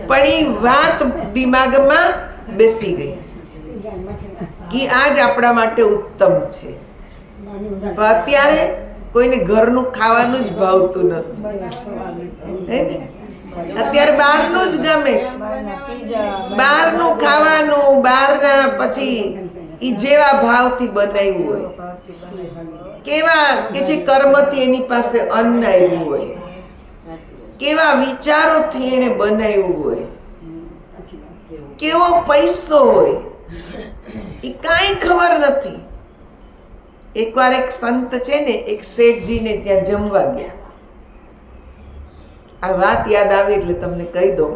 પણ એ વાત દિમાગમાં બેસી ગઈ કે આ જ આપણા માટે ઉત્તમ છે. અત્યારે કોઈને ઘરનું ખાવાનું જ ભાવતું નથી. અત્યારે બહારનું જ ગમે છે. બહારનું ખાવાનું, બહારના પછી ઈ જેવા ભાવથી બનાવ્યું હોય, કેવા કે જે કર્મથી એની પાસે અન્ન આવ્યું હોય, કેવા વિચારોથી એને બનાવ્યું હોય, કેવો પૈસો હોય, એ કાંઈ ખબર નથી. એકવાર એક સંત છે ને, એક શેઠજીને ત્યાં જમવા ગયા. આ વાત યાદ આવી એટલે તમને કહી દઉં.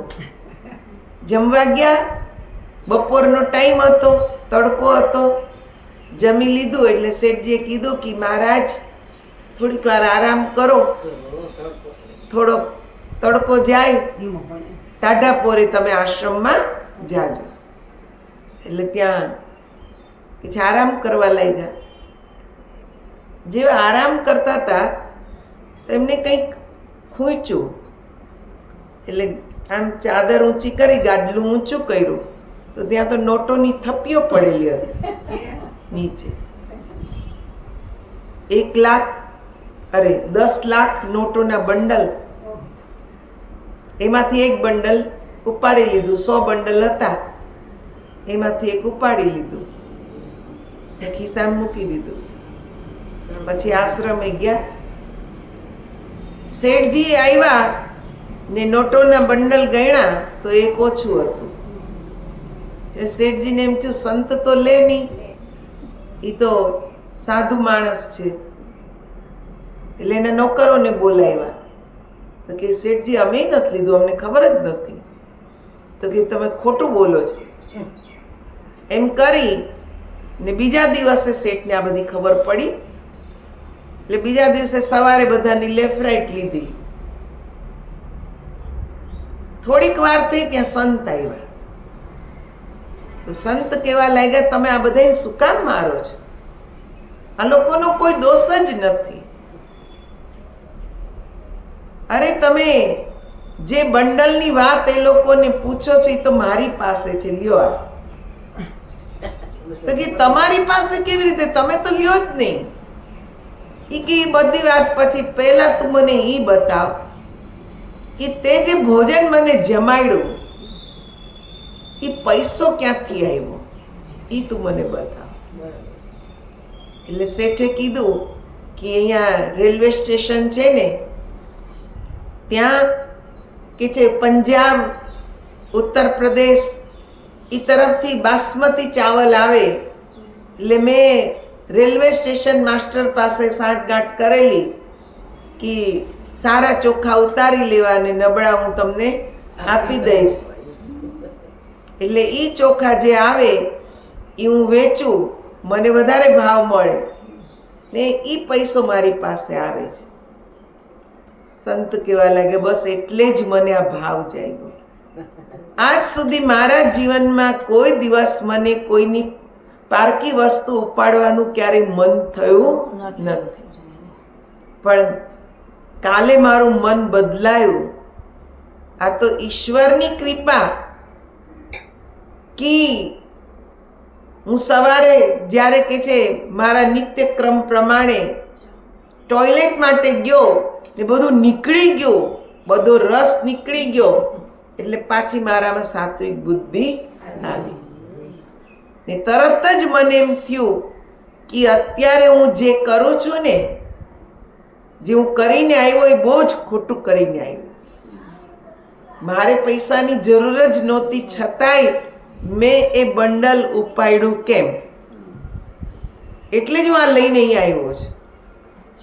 જમવા ગયા, બપોરનો ટાઈમ હતો, તડકો હતો. જમી લીધું એટલે શેઠજીએ કીધું કે મહારાજ થોડીક વાર આરામ કરો, થોડો તડકો જાય, ટાઢા પોરે તમે આશ્રમમાં જાજો. એટલે ત્યાં પછી આરામ કરવા લાગ્યા. જેવા આરામ કરતા હતા તો એમને કંઈક ખૂંચ્યું. એટલે આમ ચાદર ઊંચી કરી, ગાડલું ઊંચું કર્યું તો ત્યાં તો નોટોની થપ્પીઓ પડેલી હતી નીચે. 1 લાખ, અરે 10 લાખ નોટોના બંડલ. એમાંથી એક બંડલ ઉપાડી લીધું. 100 બંડલ હતા, એમાંથી એક ઉપાડી લીધું, એક ખિસ્સામાં મૂકી દીધું. પછી આશ્રમે ગયા. શેઠજી આવ્યા ને નોટોના બંડલ ગણ્યા તો એક ઓછું હતું. એટલે શેઠજીને એમ થયું સંત તો લે નહીં, એ તો સાધુ માણસ છે. એટલે એના નોકરોને બોલાવ્યા. તો કે શેઠજી અમે નથી લીધું, અમને ખબર જ નથી. તો કે તમે ખોટું બોલો છો. એમ કરી ને બીજા દિવસે શેઠને આ બધી ખબર પડી. એટલે બીજા દિવસે સવારે બધાની લેફ્ટ રાઈટ લીધી. થોડીક વાર થઈ ત્યાં સંત આવ્યા. તો સંત કેવા લાગ્યા, તમે આ બધાને શું કામ મારો છો? આ લોકોનો કોઈ દોષ જ નથી. અરે તમે જે બંડલની વાત એ લોકોને પૂછો છો એ તો મારી પાસે છે, લ્યો આ. તો કે તમારી પાસે કેવી રીતે? તમે તો લ્યો જ નહીં. એ કે બધી વાત પછી પહેલા તું મને એ બતાવ કે તે જે ભોજન મને જમાડ્યું એ પૈસો ક્યાંથી આવ્યો, એ તું મને બતાવ. એટલે શેઠે કીધું કે અહીંયા રેલવે સ્ટેશન છે ને ત્યાં કે છે પંજાબ, ઉત્તર પ્રદેશ એ તરફથી બાસમતી ચાવલ આવે. એટલે મેં રેલવે સ્ટેશન માસ્ટર પાસે સાંઠગાંઠ કરેલી કે સારા ચોખા ઉતારી લેવા અને નબળા હું તમને આપી દઈશ. એટલે એ ચોખા જે આવે એ હું વેચું, મને વધારે ભાવ મળે ને એ પૈસો મારી પાસે આવે છે. સંત કહેવા લાગે બસ એટલે જ મને આ ભાવ જાગ્યો. આજ સુધી મારા જીવનમાં કોઈ દિવસ મને કોઈની પારકી વસ્તુ ઉપાડવાનું ક્યારેય મન થયું નથી, પણ કાલે મારું મન બદલાયું. આ તો ઈશ્વરની કૃપા કે હું સવારે જ્યારે કે છે મારા નિત્યક્રમ પ્રમાણે ટોયલેટ માટે ગયો ને બધું નીકળી ગયું, બધો રસ નીકળી ગયો, એટલે પાછી મારામાં સાત્વિક બુદ્ધિ આવી ને તરત જ મને એમ થયું કે અત્યારે હું જે કરું છું ને, જે હું કરીને આવ્યો એ બહુ જ ખોટું કરીને આવ્યો. મારે પૈસાની જરૂર જ નહોતી, છતાંય મેં એ બંડલ ઉપાડ્યું કેમ? એટલે જ હું આ લઈને અહીં આવ્યો છું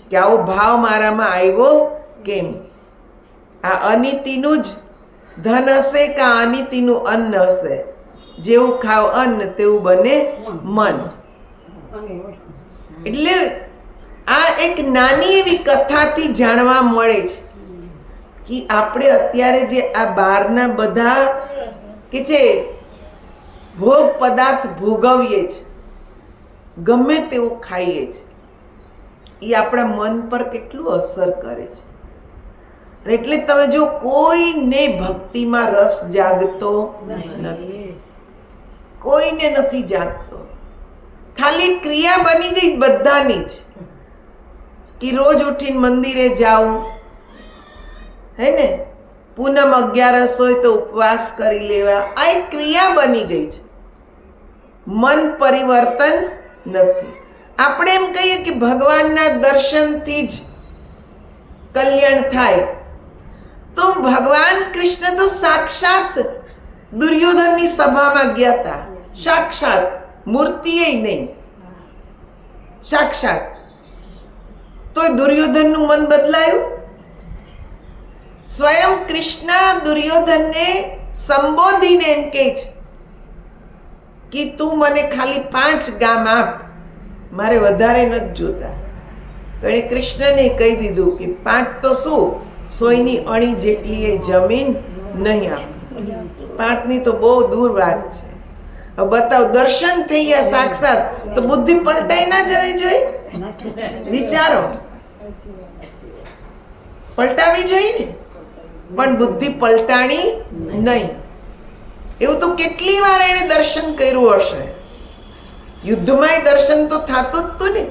કે આવો ભાવ મારામાં આવ્યો કેમ? આ અનીતિનું જ ધન હશે કે આ અનીતિનું અન્ન હશે? જેવું ખાવ અન્ન તેવું બને મન. એટલે આ એક નાની એવી કથાથી જાણવા મળે છે કે આપણે અત્યારે જે આ બહારના બધા કે છે ભોગ પદાર્થ ભોગવીએ છીએ, ગમે તેવું ખાઈએ છીએ, એ આપણા મન પર કેટલું અસર કરે છે. એટલે તમે જો કોઈને ભક્તિમાં રસ જાગતો નથી, કોઈને નથી જાગતો, ખાલી ક્રિયા બની ગઈ બધાની જ કે રોજ ઉઠીને મંદિરે જાઉં, હે ને, પૂનમ 11 હોય તો ઉપવાસ કરી લેવા, આ એક ક્રિયા બની ગઈ છે. મન પરિવર્તન નથી. આપણે એમ કહીએ કે ભગવાનના દર્શનથી જ કલ્યાણ થાય, તો ભગવાન કૃષ્ણ તો સાક્ષાત દુર્યોધનની સભામાં ગયા હતા, સાક્ષાત, મૂર્તિએ નહીં, સાક્ષાત. તો દુર્યોધનનું મન બદલાયું. સ્વયં કૃષ્ણ દુર્યોધનને સંબોધીને એમ કહે છે કે તું મને ખાલી 5 ગામ આપ, મારે વધારે નથી જોતા. તો એણે કૃષ્ણને કહી દીધું કે 5 તો શું, 100ની અણી જેટલી એ જમીન નહીં આપ. 5ની તો બહુ દૂર વાત છે. હવે બતાવ, દર્શન થઈ ગયા સાક્ષાત, તો બુદ્ધિ પલટાઈ ના જવી જોઈએ? વિચારો, પલટાવી જોઈએ ને, પણ બુદ્ધિ પલટાણી નહીં. એવું તો કેટલી વાર એને દર્શન કર્યું હશે. યુદ્ધમાં દર્શન તો થતું જ હતું ને.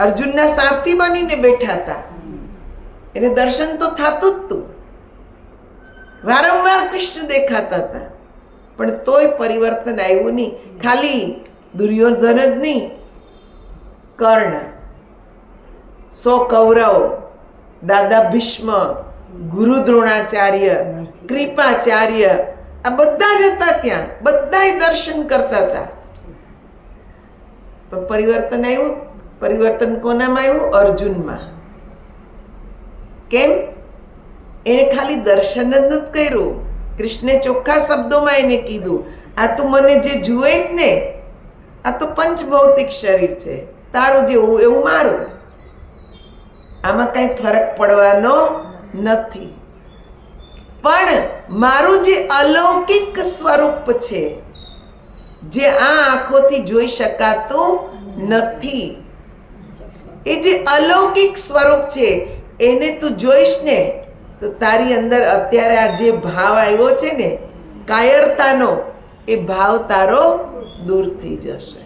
અર્જુનના સારથી બનીને બેઠા હતા, એને દર્શન તો થતું જ હતું. વારંવાર કૃષ્ણ દેખાતા હતા, પણ તોય પરિવર્તન આવ્યું નહીં. ખાલી દુર્યોધન જ નહીં, કર્ણ, 100 કૌરવ, દાદા ભીષ્મ, ગુરુ દ્રોણાચાર્ય, કૃપાચાર્ય, આ બધા જ હતા ત્યાં, બધાય દર્શન કરતા હતા. પણ પરિવર્તન આવ્યું. પરિવર્તન કોનામાં આવ્યું? અર્જુનમાં. કેમ? એને ખાલી દર્શન જ નથી કર્યું. કૃષ્ણે ચોખ્ખા શબ્દોમાં એને કીધું, આ તું મને જે જુએ જ ને, આ તો પંચભૌતિક શરીર છે, તારું જેવું એવું મારું, આમાં કઈ ફરક પડવાનો નથી. પણ મારું જે અલૌકિક સ્વરૂપ છે, જે આ આંખોથી જોઈ શકાતું નથી, એ જે અલૌકિક સ્વરૂપ છે એને તું જોઈશ ને, તો તારી અંદર અત્યારે આ જે ભાવ આવ્યો છે ને કાયરતાનો, એ ભાવ તારો દૂર થઈ જશે.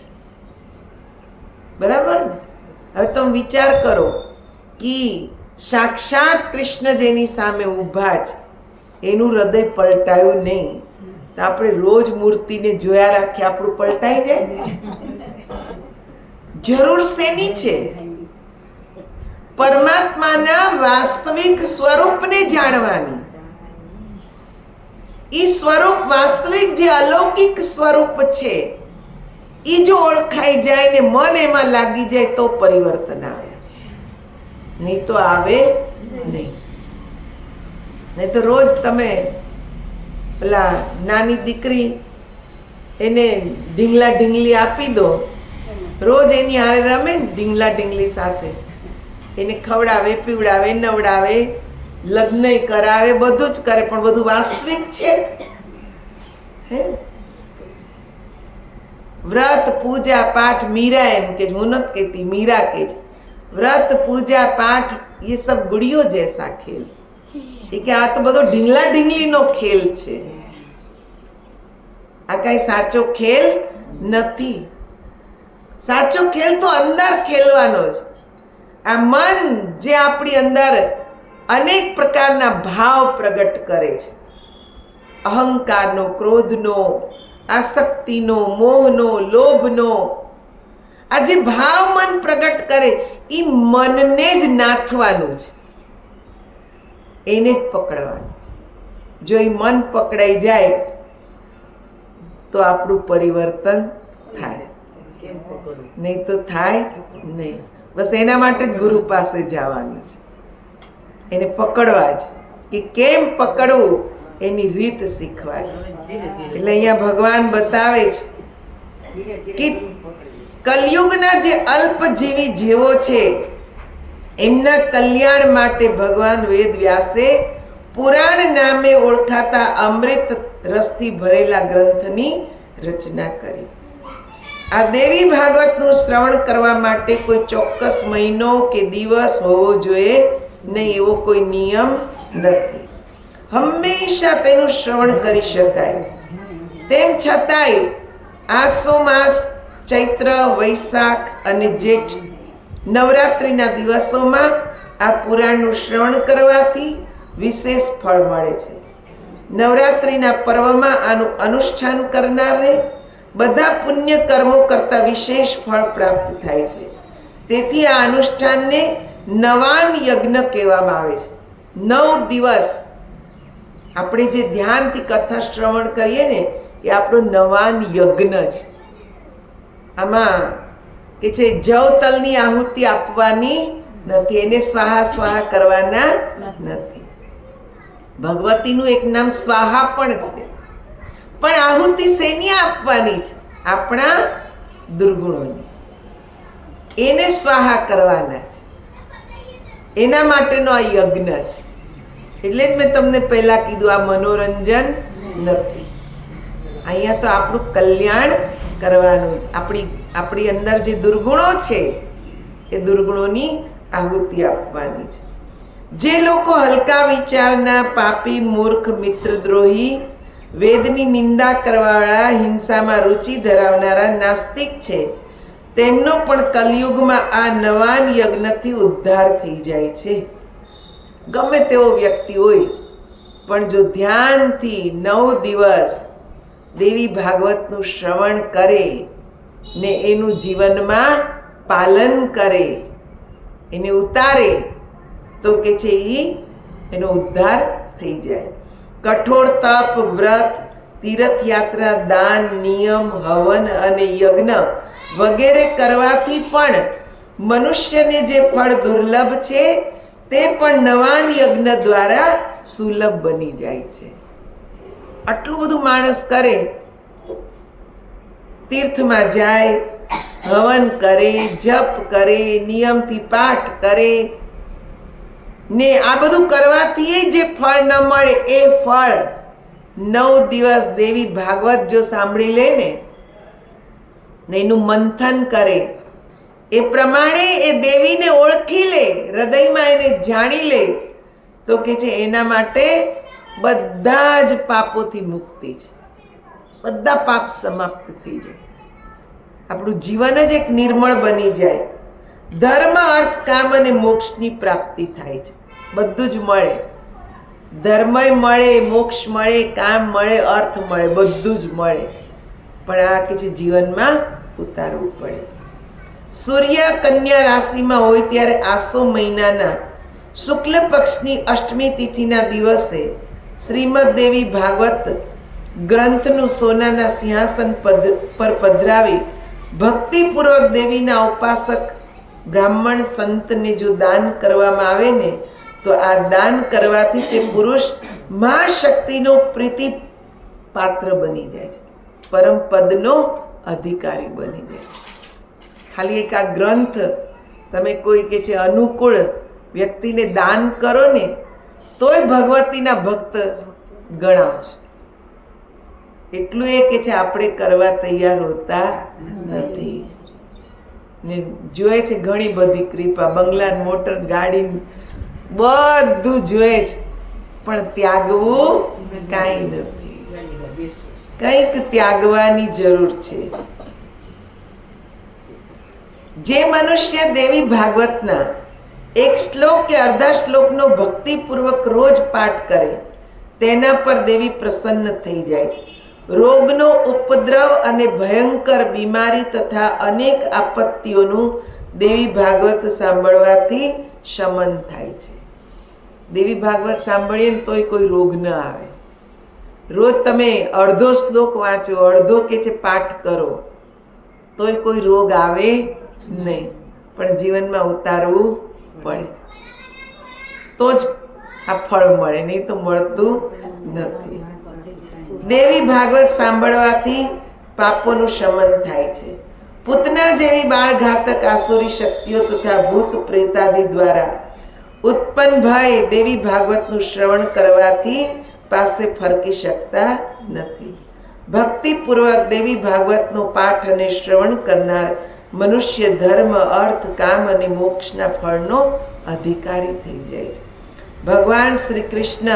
બરાબર ને? હવે તમે વિચાર કરો કે સાક્ષાત કૃષ્ણ જેની સામે ઊભા છે એનું હૃદય પલટાયું નહીં તો આપણે રોજ મૂર્તિને જોયા રાખીએ આપણું પલટાઈ જાય? જરૂર શેની છે? પરમાત્માના વાસ્તવિક સ્વરૂપને જાણવાની. ઈ સ્વરૂપ વાસ્તવિક જે અલૌકિક સ્વરૂપ છે ઈ જો ઓળખાઈ જાય ને મન એમાં લાગી જાય તો પરિવર્તન આવે, નહીં તો આવે નહીં. નહીં તો રોજ તમે પેલા નાની દીકરી એને ઢીંગલા ઢીંગલી આપી દો, રોજ એની હારે રમે ને ઢીંગલા ઢીંગલી સાથે, એને ખવડાવે પીવડાવે નવડાવે લગ્ન કરાવે બધું જ કરે, પણ બધું વાસ્તવિક છે? હે, વ્રત પૂજા પાઠ, મીરા એમ કે હું નથી કહેતી, मीरा के व्रत पूजा पाठ ये सब गुड़ियों जैसा खेल, ये कि आ तो બધો ઢીંગલા ઢીંગલી નો ખેલ છે, આ કઈ સાચો ખેલ નથી. સાચો ખેલ તો અંદર ખેલવાનો છે. આ મન જે આપણી અંદર અનેક પ્રકારના ભાવ પ્રગટ કરે છે, અહંકારનો, ક્રોધનો, આસક્તિનો, મોહનો, લોભનો, આ જે ભાવ મન પ્રગટ કરે એ મનને જ નાથવાનું છે, એને જ પકડવાનું છે. જો એ મન પકડાઈ જાય તો આપણું પરિવર્તન થાય, નહીં તો થાય નહીં. બસ એના માટે જ ગુરુ પાસે જવાનું છે, એને પકડવા જ, કે કેમ પકડવું એની રીત શીખવા જ. એટલે અહીંયા ભગવાન બતાવે છે કે કલયુગના જે અલ્પજીવી જીવો છે એમના કલ્યાણ માટે ભગવાન વેદ વ્યાસે પુરાણ નામે ઓળખાતા અમૃત રસથી ભરેલા ગ્રંથની રચના કરી. આ દેવી ભાગવતનું શ્રવણ કરવા માટે કોઈ ચોક્કસ મહિનો કે દિવસ હોવો જોઈએ નહીં, એવો કોઈ નિયમ નથી. હંમેશા તેનું શ્રવણ કરી શકાય. તેમ છતાંય આસો માસ, ચૈત્ર, વૈશાખ અને જેઠ નવરાત્રિના દિવસોમાં આ પુરાણનું શ્રવણ કરવાથી વિશેષ ફળ મળે છે. નવરાત્રિના પર્વમાં આનું અનુષ્ઠાન કરનારને બધા પુણ્ય કર્મો કરતાં વિશેષ ફળ પ્રાપ્ત થાય છે. તેથી આ અનુષ્ઠાનને નવાન યજ્ઞ કહેવામાં આવે છે. 9 દિવસ આપણે જે ધ્યાનથી કથા શ્રવણ કરીએ ને એ આપણો નવાન યજ્ઞ છે. આમાં કે છે જવ તલની આહુતિ આપવાની નથી, એને સ્વાહા સ્વાહા કરવાના નથી. ભગવતીનું એક નામ સ્વાહા પણ છે, પણ આહુતિ શેની આપવાની છે? આપણા દુર્ગુણોની. એને સ્વાહા કરવાના છે, એના માટેનો આ યજ્ઞ છે. એટલે જ મેં તમને પહેલા કીધું આ મનોરંજન નથી. અહીંયા તો આપણું કલ્યાણ કરવાનું છે. આપણી અંદર જે દુર્ગુણો છે એ દુર્ગુણોની આહુતિ આપવાની છે. જે લોકો હલકા વિચારના, પાપી, મૂર્ખ, મિત્રદ્રોહી, વેદની નિંદા કરવાવાળા, હિંસામાં રુચિ ધરાવનારા નાસ્તિક છે તેમનો પણ કલયુગમાં આ નવાન યજ્ઞથી ઉદ્ધાર થઈ જાય છે. ગમે તેવો વ્યક્તિ હોય પણ જો ધ્યાનથી 9 દિવસ દેવી ભાગવતનું શ્રવણ કરે ને એનું જીવનમાં પાલન કરે, એને ઉતારે તો કે છે એનો ઉદ્ધાર થઈ જાય. કઠોર તપ, વ્રત, તીર્થયાત્રા, દાન, નિયમ, હવન અને યજ્ઞ વગેરે કરવાથી પણ મનુષ્યને જે ફળ દુર્લભ છે તે પણ નવાન યજ્ઞ દ્વારા સુલભ બની જાય છે. આટલું બધું માણસ કરે, તીર્થમાં જાય, હવન કરે, જપ કરે, નિયમથી પાઠ કરે ને આ બધું કરવાથી જે ફળ ન મળે એ ફળ 9 દિવસ દેવી ભાગવત જો સાંભળી લે ને એનું મંથન કરે, એ પ્રમાણે એ દેવીને ઓળખી લે, હૃદયમાં એને જાણી લે તો કે છે એના માટે બધા જ પાપોથી મુક્તિ છે. બધા પાપ સમાપ્ત થઈ જાય, આપણું જીવન જ એક નિર્મળ બની જાય. ધર્મ, અર્થ, કામ અને મોક્ષની પ્રાપ્તિ થાય છે. બધું જ મળે, ધર્મય મળે, મોક્ષ મળે, કામ મળે, અર્થ મળે, બધું જ મળે. પણ આ કે છે જીવનમાં ઉતારવું પડે. સૂર્ય કન્યા રાશિમાં હોય ત્યારે આસો મહિનાના શુક્લ પક્ષની અષ્ટમી તિથિના દિવસે શ્રીમદ દેવી ભાગવત ગ્રંથનું સોનાના સિંહાસન પર પધરાવી ભક્તિપૂર્વક દેવીના ઉપાસક બ્રાહ્મણ સંતને જો દાન કરવામાં આવે ને તો આ દાન કરવાથી તે પુરુષ મહાશક્તિનો પ્રીતિ પાત્ર બની જાય છે, પરમ પદનો અધિકારી બની જાય છે. ખાલી એક આ ગ્રંથ તમે કોઈ કે છે અનુકૂળ વ્યક્તિને દાન કરો ને તોય ભગવતીના ભક્ત ગણાવ છો. એટલું એ કે છે આપણે કરવા તૈયાર હોતા નથી ને જોઈએ છે ઘણી બધી કૃપા, બંગલા, મોટર, ગાડી બધું જોઈએ છે, પણ ત્યાગવું કાંઈ નથી. કંઈક ત્યાગવાની જરૂર છે. જે મનુષ્ય દેવી ભાગવતના એક શ્લોક કે અર્ધા શ્લોકનો ભક્તિપૂર્વક રોજ પાઠ કરે તેના પર દેવી પ્રસન્ન થઈ જાય છે. રોગનો ઉપદ્રવ અને ભયંકર બીમારી તથા અનેક આપત્તિઓનું દેવી ભાગવત સાંભળવાથી શમન થાય છે. દેવી ભાગવત સાંભળીએ ને તોય કોઈ રોગ ન આવે. રોજ તમે અડધો શ્લોક વાંચો, અડધો કે છે પાઠ કરો તોય કોઈ રોગ આવે નહીં, પણ જીવનમાં ઉતારવું પડે તો જ આ ફળ મળે, નહીં તો મળતું નથી. દેવી ભાગવત સાંભળવાથી પાપોનું શમન થાય છે. પૂતના જેવી બાળઘાતક આસુરી શક્તિઓ તથા ભૂત પ્રેતાદિ દ્વારા ઉત્પન્ન ભય દેવી ભાગવતનું શ્રવણ કરવાથી પાસે ફરકી શકતા નથી. ભક્તિપૂર્વક દેવી ભાગવતનો પાઠ અને શ્રવણ કરનાર મનુષ્ય ધર્મ, અર્થ, કામ અને મોક્ષના ફળનો અધિકારી થઈ જાય છે. ભગવાન શ્રી કૃષ્ણ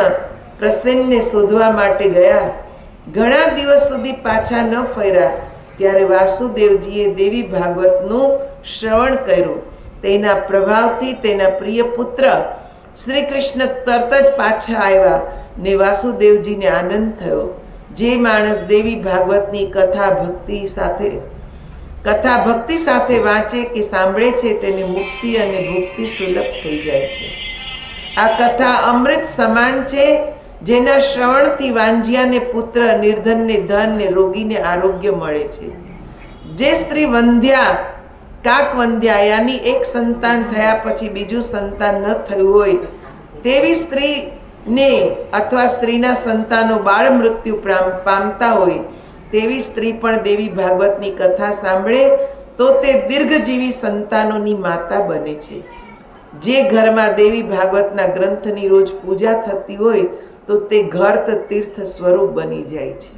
પ્રસન્નને શોધવા માટે ગયા. ઘણા દિવસ સુધી પાછા ન ફર્યા ત્યારે વાસુદેવજીએ દેવી ભાગવતનું શ્રવણ કર્યું. તેના પ્રભાવથી તેના પ્રિય પુત્ર શ્રી કૃષ્ણ તરત જ પાછા આવ્યા ને વાસુદેવજીને આનંદ થયો. જે માણસ દેવી ભાગવતની કથા ભક્તિ સાથે વાંચે કે સાંભળે છે તેને મુક્તિ અને ભુક્તિ સુલભ થઈ જાય છે. આ કથા અમૃત સમાન છે, જેના શ્રવણથી વાંજિયાને પુત્ર, નિર્ધનને ધન ને રોગીને આરોગ્ય મળે છે. જે સ્ત્રી વંધ્યા, કાક વંધ્યા યાની એક સંતાન થયા પછી બીજું સંતાન ન થયું હોય તેવી સ્ત્રીને અથવા સ્ત્રીના સંતાનો બાળ મૃત્યુ પામતા હોય તેવી સ્ત્રી પણ દેવી ભાગવતની કથા સાંભળે તો તે દીર્ઘજીવી સંતાનોની માતા બને છે. જે ઘરમાં દેવી ભાગવતના ગ્રંથની રોજ પૂજા થતી હોય તો તે ઘર તીર્થ સ્વરૂપ બની જાય છે.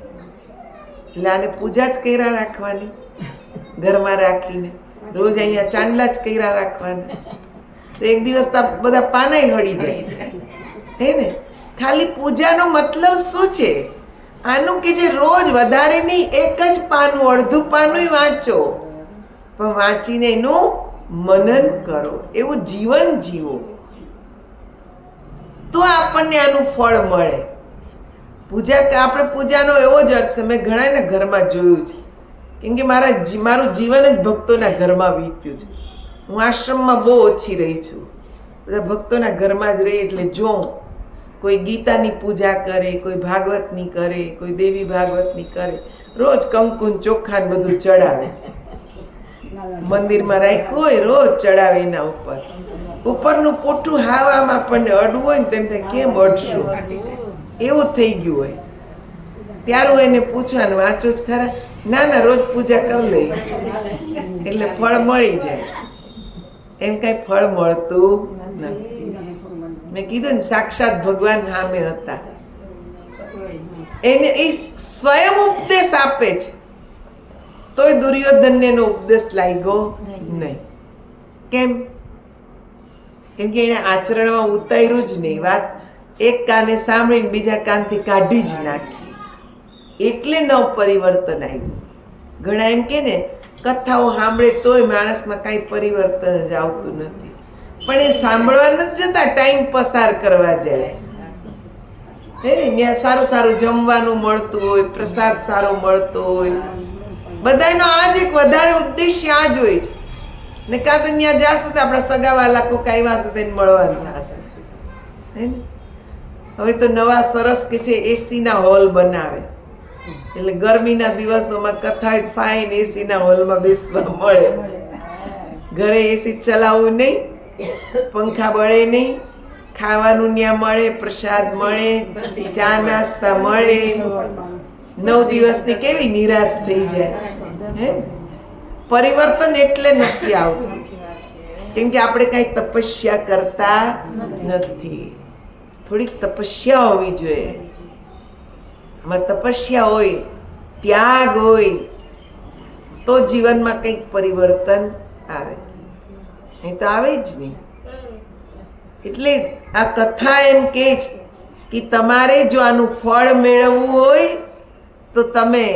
એટલે આને પૂજા જ કર્યા રાખવાની, ઘરમાં રાખીને રોજ અહીંયા ચાંદલા જ કર્યા રાખવાના તો એક દિવસ બધા પાનાય હળી જાય હે ને. ખાલી પૂજાનો મતલબ શું છે? આનું કે જે રોજ વધારે નહીં, એક જ પાનું, અડધું પાનું વાંચો, પણ વાંચીને એનું મનન કરો, એવું જીવન જીવો તો આપણને આનું ફળ મળે. આપણે પૂજાનો એવો જ અર્થ છે, મેં ઘણાના ઘરમાં જોયું છે, કેમ કે મારું જીવન જ ભક્તોના ઘરમાં વીત્યું છે. હું આશ્રમમાં બહુ ઓછી રહી છું, બધા ભક્તોના ઘરમાં જ રહી. એટલે જોઉં કોઈ ગીતાની પૂજા કરે, કોઈ ભાગવતની કરે, કોઈ દેવી ભાગવતની કરે, રોજ કંકુન ચોખાને બધું ચડાવે. મંદિરમાં રાખ્યું હોય રોજ ચડાવે એના ઉપરનું પોઠું હાવામાં આપણને અડવું હોય ને તેમ થાય કેમ અડશું એવું થઈ ગયું હોય. ત્યારું એને પૂછવાનું વાંચો જ ખરા? ના રોજ પૂજા કરી લઈ એટલે ફળ મળી જાય. એમ કઈ ફળ મળતું નથી. મેં કીધું ને સાક્ષાત ભગવાન સામે હતા, એને એ સ્વયં ઉપદેશ આપે છે તોય દુર્યોધનને એનો ઉપદેશ લાગ્યો નહીં. કેમ? કેમ કે એને આચરણમાં ઉતાર્યું જ નહીં. વાત એક કાને સાંભળીને બીજા કાનથી કાઢી જ નાખી, એટલે ન પરિવર્તન આવ્યું. ઘણા એમ કે ને કથાઓ સાંભળે તોય માણસમાં કાંઈ પરિવર્તન જ આવતું નથી, પણ એ સાંભળવા નથી જતા, ટાઈમ પસાર કરવા જાય હે ને. ત્યાં સારું સારું જમવાનું મળતું હોય, પ્રસાદ સારો મળતો હોય, બધાનો આ જ એક વધારે ઉદ્દેશ્ય આ જ હોય છે ને. કાં તો ત્યાં જાશું તો આપણા સગાવાલા કોઈ આવ્યા હશે તેને મળવાનું થશે હે ને. હવે તો નવા સરસ કે છે એસીના હોલ બનાવે, એટલે ગરમીના દિવસોમાં કથા ફાઈન એસીના હોલમાં બેસવા મળે. ઘરે એસી ચલાવવું નહીં, પંખા બળે નહીં, ખાવાનું ત્યાં મળે, પ્રસાદ મળે, ચા નાસ્તા મળે. 9 દિવસની કેવી નિરાશ થઈ જાય હે. પરિવર્તન એટલે નથી આવતું કેમ કે આપણે કઈ તપસ્યા કરતા નથી. થોડીક તપસ્યા હોવી જોઈએ. આમાં તપસ્યા હોય, ત્યાગ હોય તો જીવનમાં કંઈક પરિવર્તન આવે, નહીં તો આવે જ નહીં. એટલે આ કથા એમ કહે છે કે તમારે જો આનું ફળ મેળવવું હોય તો તમે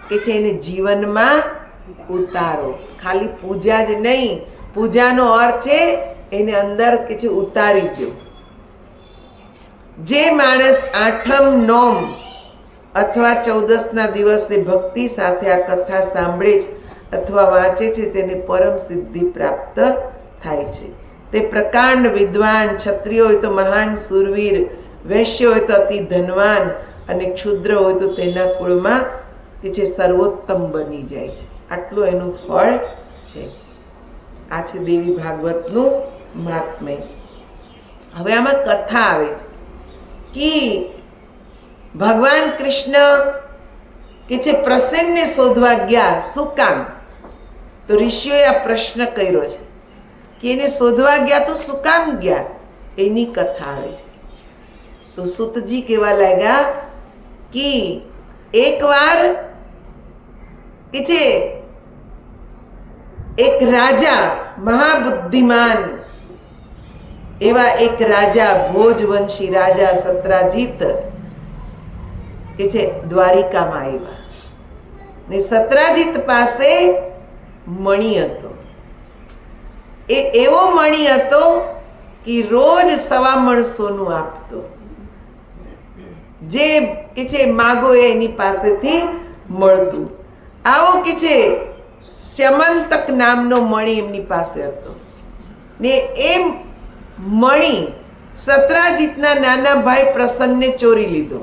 કે છે એને જીવનમાં ઉતારો. ખાલી પૂજા જ નહીં, પૂજાનો અર્થ છે એને અંદર કે છે ઉતારી દો. જે માણસ 8મ નોમ અથવા 14ના દિવસે ભક્તિ સાથે આ કથા સાંભળે છે અથવા વાંચે છે તેને પરમ સિદ્ધિ પ્રાપ્ત થાય છે. તે પ્રકાંડ વિદ્વાન, ક્ષત્રિય હોય તો મહાન શૂરવીર, વૈશ્ય હોય તો અતિ ધનવાન અને ક્ષુદ્ર હોય તો તેના કુળમાં કે છે સર્વોત્તમ બની જાય છે. આટલું એનું ફળ છે. આ છે દેવી ભાગવતનું મહાત્મ્ય. હવે આમાં કથા આવે છે કે ભગવાન કૃષ્ણ કે છે પ્રસન્નને શોધવા ગયા. શું કામ? તો ઋષિઓએ આ પ્રશ્ન કર્યો છે કે એને શોધવા ગયા તો શું કામ ગયા, એની કથા આવે છે. તો સુતજી કહેવા લાગ્યા કે એકવાર કે છે એક રાજા, મહાબુદ્ધિમાન એવા એક રાજા, ભોજવંશી રાજા સત્રાજીત કે છે દ્વારિકામાં આવ્યા ને સત્રાજીત પાસે મણિ હતો. એ એવો મણિ હતો કે રોજ 1.25 મણ સોનું આપતો. જે કે છે માગો એની પાસેથી મળતું. આવો કે છે સ્યમંતક નામનો મણિ એમની પાસે હતો ને એ મણિ સત્રાજીતના નાના ભાઈ પ્રસન્નને ચોરી લીધો.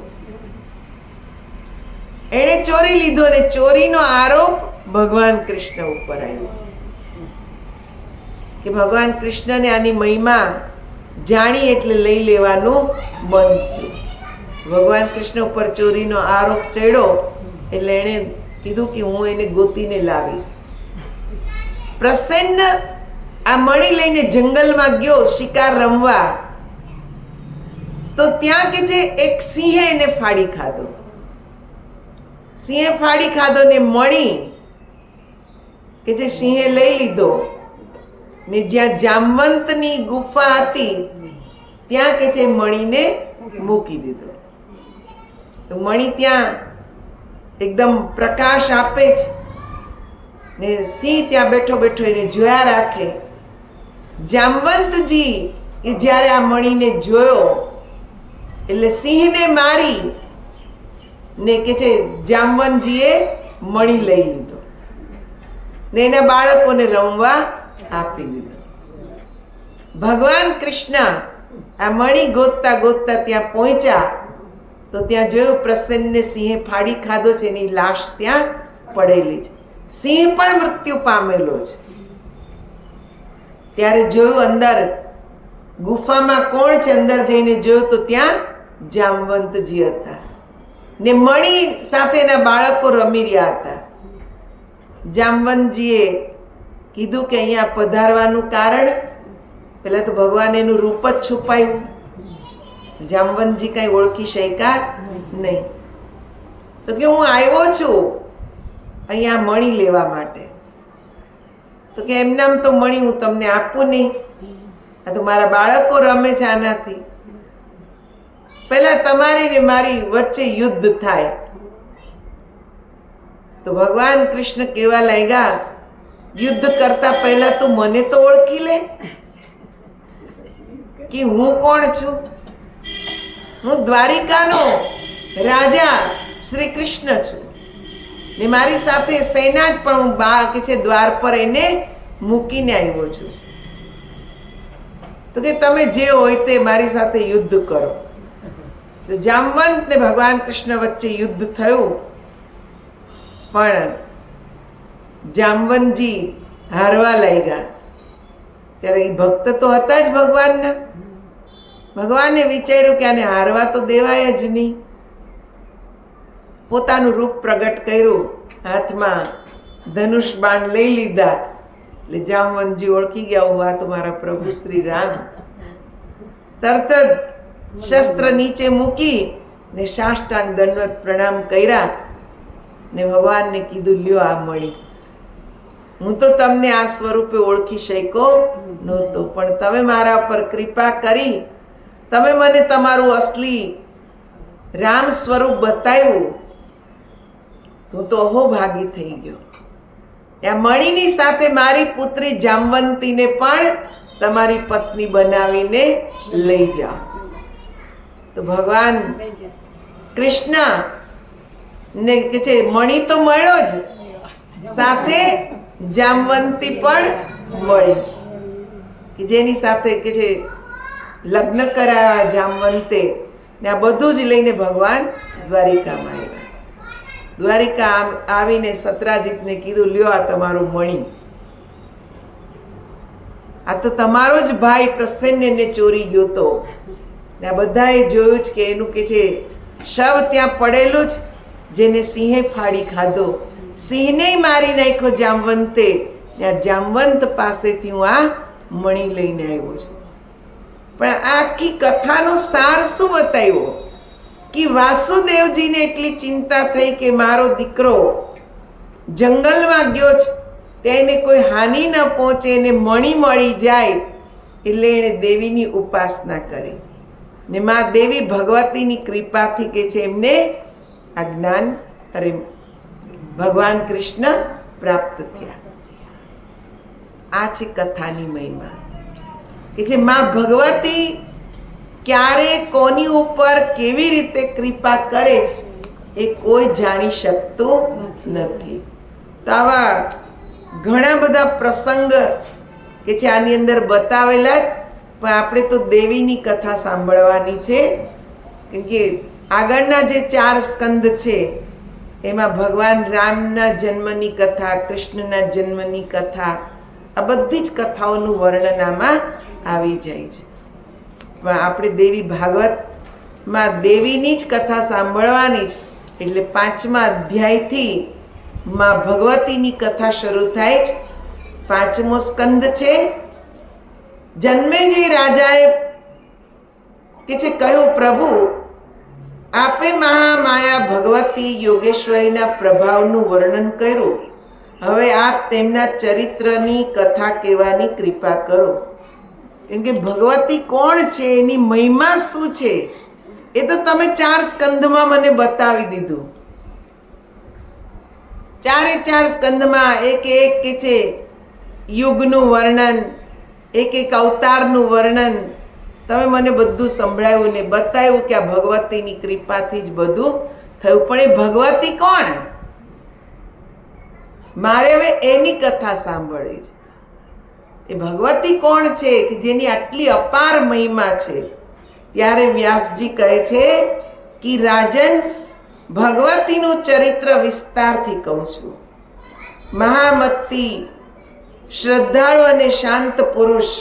એણે ચોરી લીધો અને ચોરીનો આરોપ ભગવાન કૃષ્ણ ઉપર આવ્યો કે ભગવાન કૃષ્ણને આની મહિમા જાણી એટલે લઈ લેવાનું મન થયું. ભગવાન કૃષ્ણ ઉપર ચોરીનો આરોપ ચડ્યો એટલે એણે કીધું કે હું એને ગોતીને લાવીશ. પ્રસન્ન આ મણિ લઈને જંગલમાં ગયો શિકાર રમવા, તો ત્યાં કે છે એક સિંહે એને ફાડી ખાધો. સિંહે ફાડી ખાધો ને મણિ કે જે સિંહે લઈ લીધો ને જ્યાં જામવંતની ગુફા હતી ત્યાં કે છે મણિને મૂકી દીધો. તો મણિ ત્યાં એકદમ પ્રકાશ આપે છે ને સિંહ ત્યાં બેઠો બેઠો એને જોયા રાખે. જામવંતજી એ જ્યારે આ મણિને જોયો એટલે સિંહને મારી ને કે છે જામવંતજીએ મણિ લઈ લીધો ને એના બાળકોને રમવા આપી દીધો. ભગવાન કૃષ્ણ આ મણિ ગોતતા ગોતતા ત્યાં પહોંચ્યા તો ત્યાં જોયું પ્રસન્નને સિંહે ફાડી ખાધો છે, એની લાશ ત્યાં પડેલી છે. સિંહ પણ મૃત્યુ પામેલો છે. ત્યારે જોયું અંદર ગુફામાં કોણ છે, અંદર જઈને જોયું તો ત્યાં જામવંતજી હતા ને મણિ સાથે એના બાળકો રમી રહ્યા હતા. જામવંતજીએ કીધું કે અહીંયા પધારવાનું કારણ, પહેલા તો ભગવાન એનું રૂપ જ છુપાયું. જામવંતજી કઈ ઓળખી શક્યા નહીં. તો કે હું આવ્યો છું અહીંયા મણિ લેવા માટે. તો કે એમનામ તો મણિ હું તમને આપું નહીં, આ તો મારા બાળકો રમે છે આનાથી. પહેલા તમારી ને મારી વચ્ચે યુદ્ધ થાય તો ભગવાન કૃષ્ણ કેવા લાગ્યા, યુદ્ધ કરતા પહેલા તું મને તો ઓળખી લે કે હું કોણ છું. હું દ્વારિકાનો રાજા શ્રી કૃષ્ણ છું ને મારી સાથે સેના જ પણ હું કે છે દ્વાર પર એને મૂકીને આવ્યો છું. તો કે તમે જે હોય તે મારી સાથે યુદ્ધ કરો. તો જામવંત ને ભગવાન કૃષ્ણ વચ્ચે યુદ્ધ થયું, પણ જામવંતજી હારવા લાગ્યા. ત્યારે એ ભક્ત તો હતા જ ભગવાનના. ભગવાને વિચાર્યું કે આને હારવા તો દેવાય જ નહીં. પોતાનું રૂપ પ્રગટ કર્યું, હાથમાં ધનુષ બાણ લઈ લીધા. એટલે જામવંતજી ઓળખી ગયા, હું આ તો મારા પ્રભુ શ્રી રામ. તરત જ શસ્ત્ર નીચે મૂકી ને સાષ્ટાંગ દંડવત પ્રણામ કર્યા ને ભગવાનને કીધું, લ્યો આ મળી. હું તો તમને આ સ્વરૂપે ઓળખી શક્યો નહોતો, પણ તમે મારા પર કૃપા કરી, તમે મને તમારું અસલી રામ સ્વરૂપ બતાવ્યું, હું તો અહોભાગી થઈ ગયો. આ મણીની સાથે મારી પુત્રી જામવંતીને પણ તમારી પત્ની બનાવીને લઈ જાઓ. તો ભગવાન કૃષ્ણ ને કે છે મણી તો મળ્યો જ, સાથે જામવંતી પણ મળી કે જેની સાથે કે છે લગ્ન કરાવ્યા જામવંતે. ને આ બધું જ લઈને ભગવાન દ્વારિકામાં આવ્યા. દ્વારિકા આવીને સત્રાજીતને કીધું, લ્યો આ તમારું મણી, આ તો તમારો જ ભાઈ પ્રસન્નને ચોરી ગયો તો. ને આ બધાએ જોયું જ કે એનું કે છે શવ ત્યાં પડેલું જ, જેને સિંહે ફાડી ખાધો. સિંહને મારી નાખ્યો જામવંતે. ને આ જામવંત પાસેથી હું આ મણી લઈને આવ્યો છું. પણ આખી કથાનો સાર શું બતાવ્યો કે વાસુદેવજીને એટલી ચિંતા થઈ કે મારો દીકરો જંગલમાં ગયો છે, તેને કોઈ હાનિ ન પહોંચે, એને મણી મળી જાય, એટલે એણે દેવીની ઉપાસના કરી. ને માં દેવી ભગવતીની કૃપાથી કે છે એમને આ જ્ઞાન ભગવાન કૃષ્ણ પ્રાપ્ત થયા. આ છે કથાની મહિમા કે જે માં ભગવતી ક્યારે કોની ઉપર કેવી રીતે કૃપા કરે છે એ કોઈ જાણી શકતું નથી. તો આવા ઘણા બધા પ્રસંગ કે છે આની અંદર બતાવેલા જ, પણ આપણે તો દેવીની કથા સાંભળવાની છે. કેમ કે આગળના જે 4 સ્કંદ છે એમાં ભગવાન રામના જન્મની કથા, કૃષ્ણના જન્મની કથા, આ બધી જ કથાઓનું વર્ણન આમાં આવી જાય છે. પણ આપણે દેવી ભાગવતમાં દેવીની જ કથા સાંભળવાની છે. એટલે 5મા અધ્યાયથી માં ભગવતીની કથા શરૂ થાય છે. 5મો સ્કંદ છે. જન્મેજય રાજાએ કે છે કહ્યું, પ્રભુ આપે મહામાયા ભગવતી યોગેશ્વરીના પ્રભાવનું વર્ણન કર્યું, હવે આપ તેમના ચરિત્રની કથા કહેવાની કૃપા કરો. કેમ કે ભગવતી કોણ છે, એની મહિમા શું છે, એ તો તમે 4 સ્કંદમાં મને બતાવી દીધું. 4 સ્કંદમાં એક કે છે યુગનું વર્ણન, એક અવતારનું વર્ણન તમે મને બધું સંભળાવ્યું ને બતાવ્યું કે આ ભગવતીની કૃપાથી જ બધું થયું. પણ એ ભગવતી કોણ? મારે હવે એની કથા સાંભળવી છે. એ ભગવતી કોણ છે કે જેની આટલી અપાર મહિમા છે? ત્યારે વ્યાસજી કહે છે કે રાજન, ભગવતીનું ચરિત્ર વિસ્તારથી કહું છું. મહામતી, શ્રદ્ધાળુ અને શાંત પુરુષ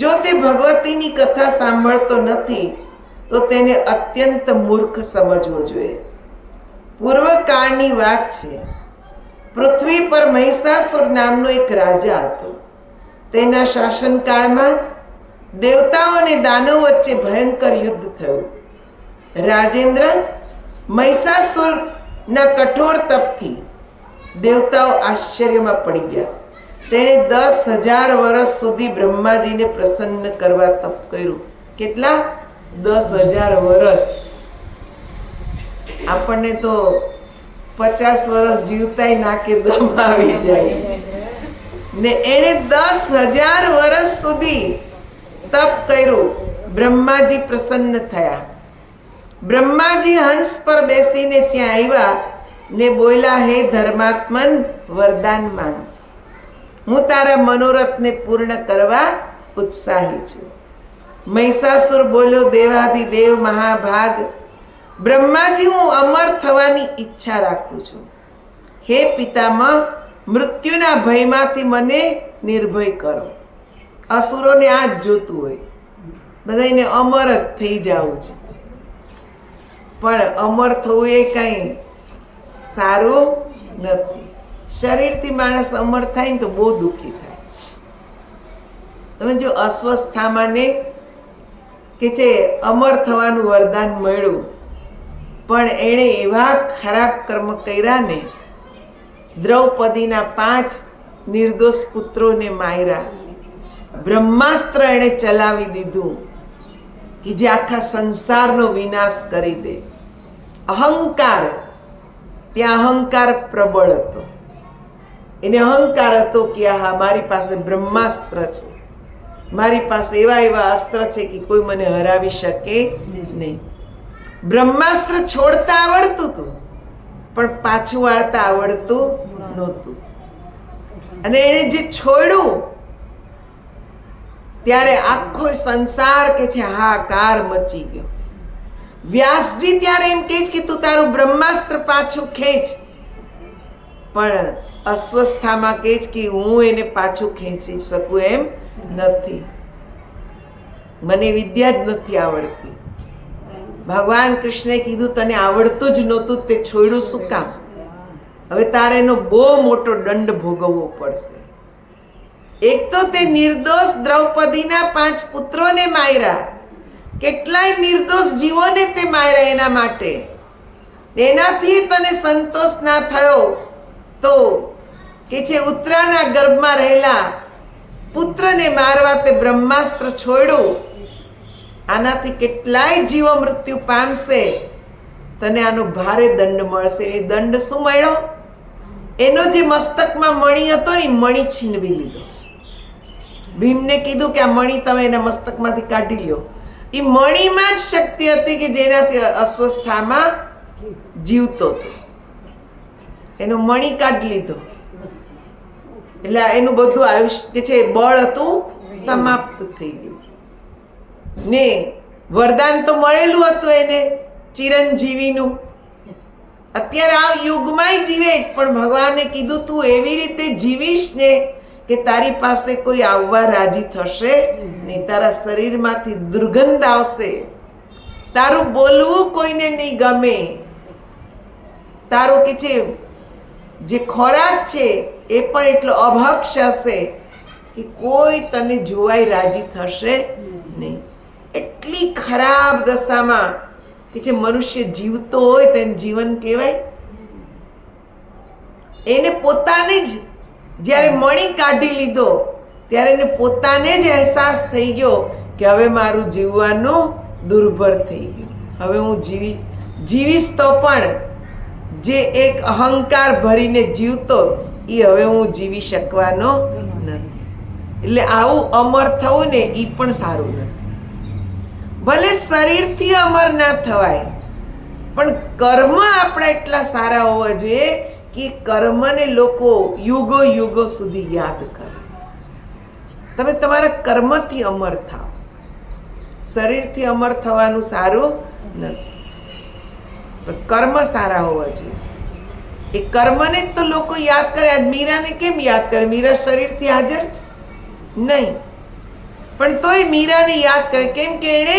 જો તે ભગવતીની કથા સાંભળતો નથી તો તેને અત્યંત મૂર્ખ સમજવો જોઈએ. પૂર્વકાળની વાત છે. પૃથ્વી પર મહિષાસુર નામનો એક રાજા હતો. તેના શાસનકાળમાં દેવતાઓ અને દાનવો વચ્ચે ભયંકર યુદ્ધ થયું. રાજેન્દ્ર, મહિષાસુરના કઠોર તપથી દેવતાઓ આશ્ચર્યમાં પડી ગયા. તેણે 10,000 વર્ષ સુધી બ્રહ્માજીને પ્રસન્ન કરવા તપ કર્યું. કેટલા? 10,000 વર્ષ. આપણને તો 50 વર્ષ જીવતાય નાકે દમ આવી જાય ને એણે 10,000 વર્ષ સુધી તપ કર્યું. બ્રહ્માજી પ્રસન્ન થયા. બ્રહ્માજી હંસ પર બેસીને ત્યાં આવ્યા ને બોલ્યા, હે ધર્માત્મન, વરદાન માંગ. હું તારા મનોરથને પૂર્ણ કરવા ઉત્સાહી છું. મહિષાસુર બોલ્યો, દેવાધિદેવ મહાભાગ, બ્રહ્માજી, હું અમર થવાની ઈચ્છા રાખું છું. હે પિતામહ, મૃત્યુના ભયમાંથી મને નિર્ભય કરો. અસુરોને આ જ જોતું હોય, બધાને અમર જ થઈ જવું છે. પણ અમર થવું એ કંઈ સારું નથી. શરીરથી માણસ અમર થાય ને તો બહુ દુઃખી થાય. તમે જો અસ્વસ્થામાં ને કે છે અમર થવાનું વરદાન મળ્યું, પણ એણે એવા ખરાબ કર્મ કર્યા ને, દ્રૌપદીના 5 નિર્દોષ પુત્રોને માર્યા. બ્રહ્માસ્ત્ર એણે ચલાવી દીધું કે જે આખા સંસારનો વિનાશ કરી દે. અહંકાર, ત્યાં અહંકાર પ્રબળ હતો. એને અહંકાર હતો કે હા, મારી પાસે બ્રહ્માસ્ત્ર છે, મારી પાસે એવા એવા અસ્ત્ર છે કે કોઈ મને હરાવી શકે નહીં. બ્રહ્માસ્ત્ર છોડતા આવડતું હતું, પણ પાછું વાળતા આવડતું નહોતું. અને એણે જે છોડ્યું ત્યારે આખો સંસાર કે છે હાહાકાર મચી ગયો. વ્યાસજી ત્યારે એમ કહે છે કે તું તારું બ્રહ્માસ્ત્ર પાછું ખેંચ, પણ અસ્વસ્થામાં કહે છે કે હું એને પાછું ખેંચી શકું એમ નથી, મને વિદ્યા જ નથી આવડતી. ભગવાન કૃષ્ણે કીધું, તને આવડતું જ નહોતું, તે છોડ્યું શું કામ? હવે તારે એનો બહુ મોટો દંડ ભોગવવો પડશે. એક તો તે નિર્દોષ દ્રૌપદીના 5 પુત્રોને માર્યા, કેટલાય નિર્દોષ જીવોને તે માર્યા. એના માટે એનાથી તને સંતોષ ના થયો તો કે છે ઉત્તરાના ગર્ભમાં રહેલા પુત્રને મારવા તે બ્રહ્માસ્ત્ર છોડ્યું. આનાથી કેટલાય જીવો મૃત્યુ પામશે, તને આનો ભારે દંડ મળશે. એ દંડ શું મળ્યો? એનો જે મસ્તકમાં મણી હતો ને, મણી છીનવી લીધો. ભીમને કીધું કે આ મણી તમે એના મસ્તકમાંથી કાઢી લ્યો. એ મણીમાં જ શક્તિ હતી કે જેનાથી અસ્વસ્થામાં જીવતો હતો. એનો મણી કાઢી લીધો એટલે એનું બધું આયુષ્ય કે છે બળ હતું સમાપ્ત થઈ ગયું. ને વરદાન તો મળેલું હતું એને ચિરંજીવીનું. અત્યારે આ યુગમાં જીવે, પણ ભગવાને કીધું તું એવી રીતે જીવીશ ને કે તારી પાસે કોઈ આવવા રાજી થશે નહીં. તારા શરીરમાંથી દુર્ગંધ આવશે, તારું બોલવું કોઈને નહીં ગમે, તારું કે છે જે ખોરાક છે એ પણ એટલો અભક્ષ હશે કે કોઈ તને જોવાય રાજી થશે નહીં. એટલી ખરાબ દશામાં કે જે મનુષ્ય જીવતો હોય તેને જીવન કહેવાય. એને પોતાને જ જ્યારે મણી કાઢી લીધો ત્યારે એને પોતાને જ અહેસાસ થઈ ગયો કે હવે મારું જીવવાનું દુર્ભર થઈ ગયું. હવે હું જીવીશ તો પણ જે એક અહંકાર ભરીને જીવતો એ હવે હું જીવી શકવાનો નથી. એટલે આવું અમર થવું ને એ પણ સારું નથી. ભલે શરીરથી અમર ના થવાય, પણ કર્મ આપણા એટલા સારા હોવા જોઈએ કે કર્મને લોકો યુગો યુગો સુધી યાદ કરે. તમે તમારા કર્મથી અમર થાઓ, શરીરથી અમર થવાનું સારું નથી, પણ કર્મ સારા હોવા જોઈએ. એ કર્મને જ તો લોકો યાદ કરે. આજ મીરાને કેમ યાદ કરે? મીરા શરીરથી હાજર છે નહીં, પણ તોય મીરાને યાદ કરે. કેમ કે એણે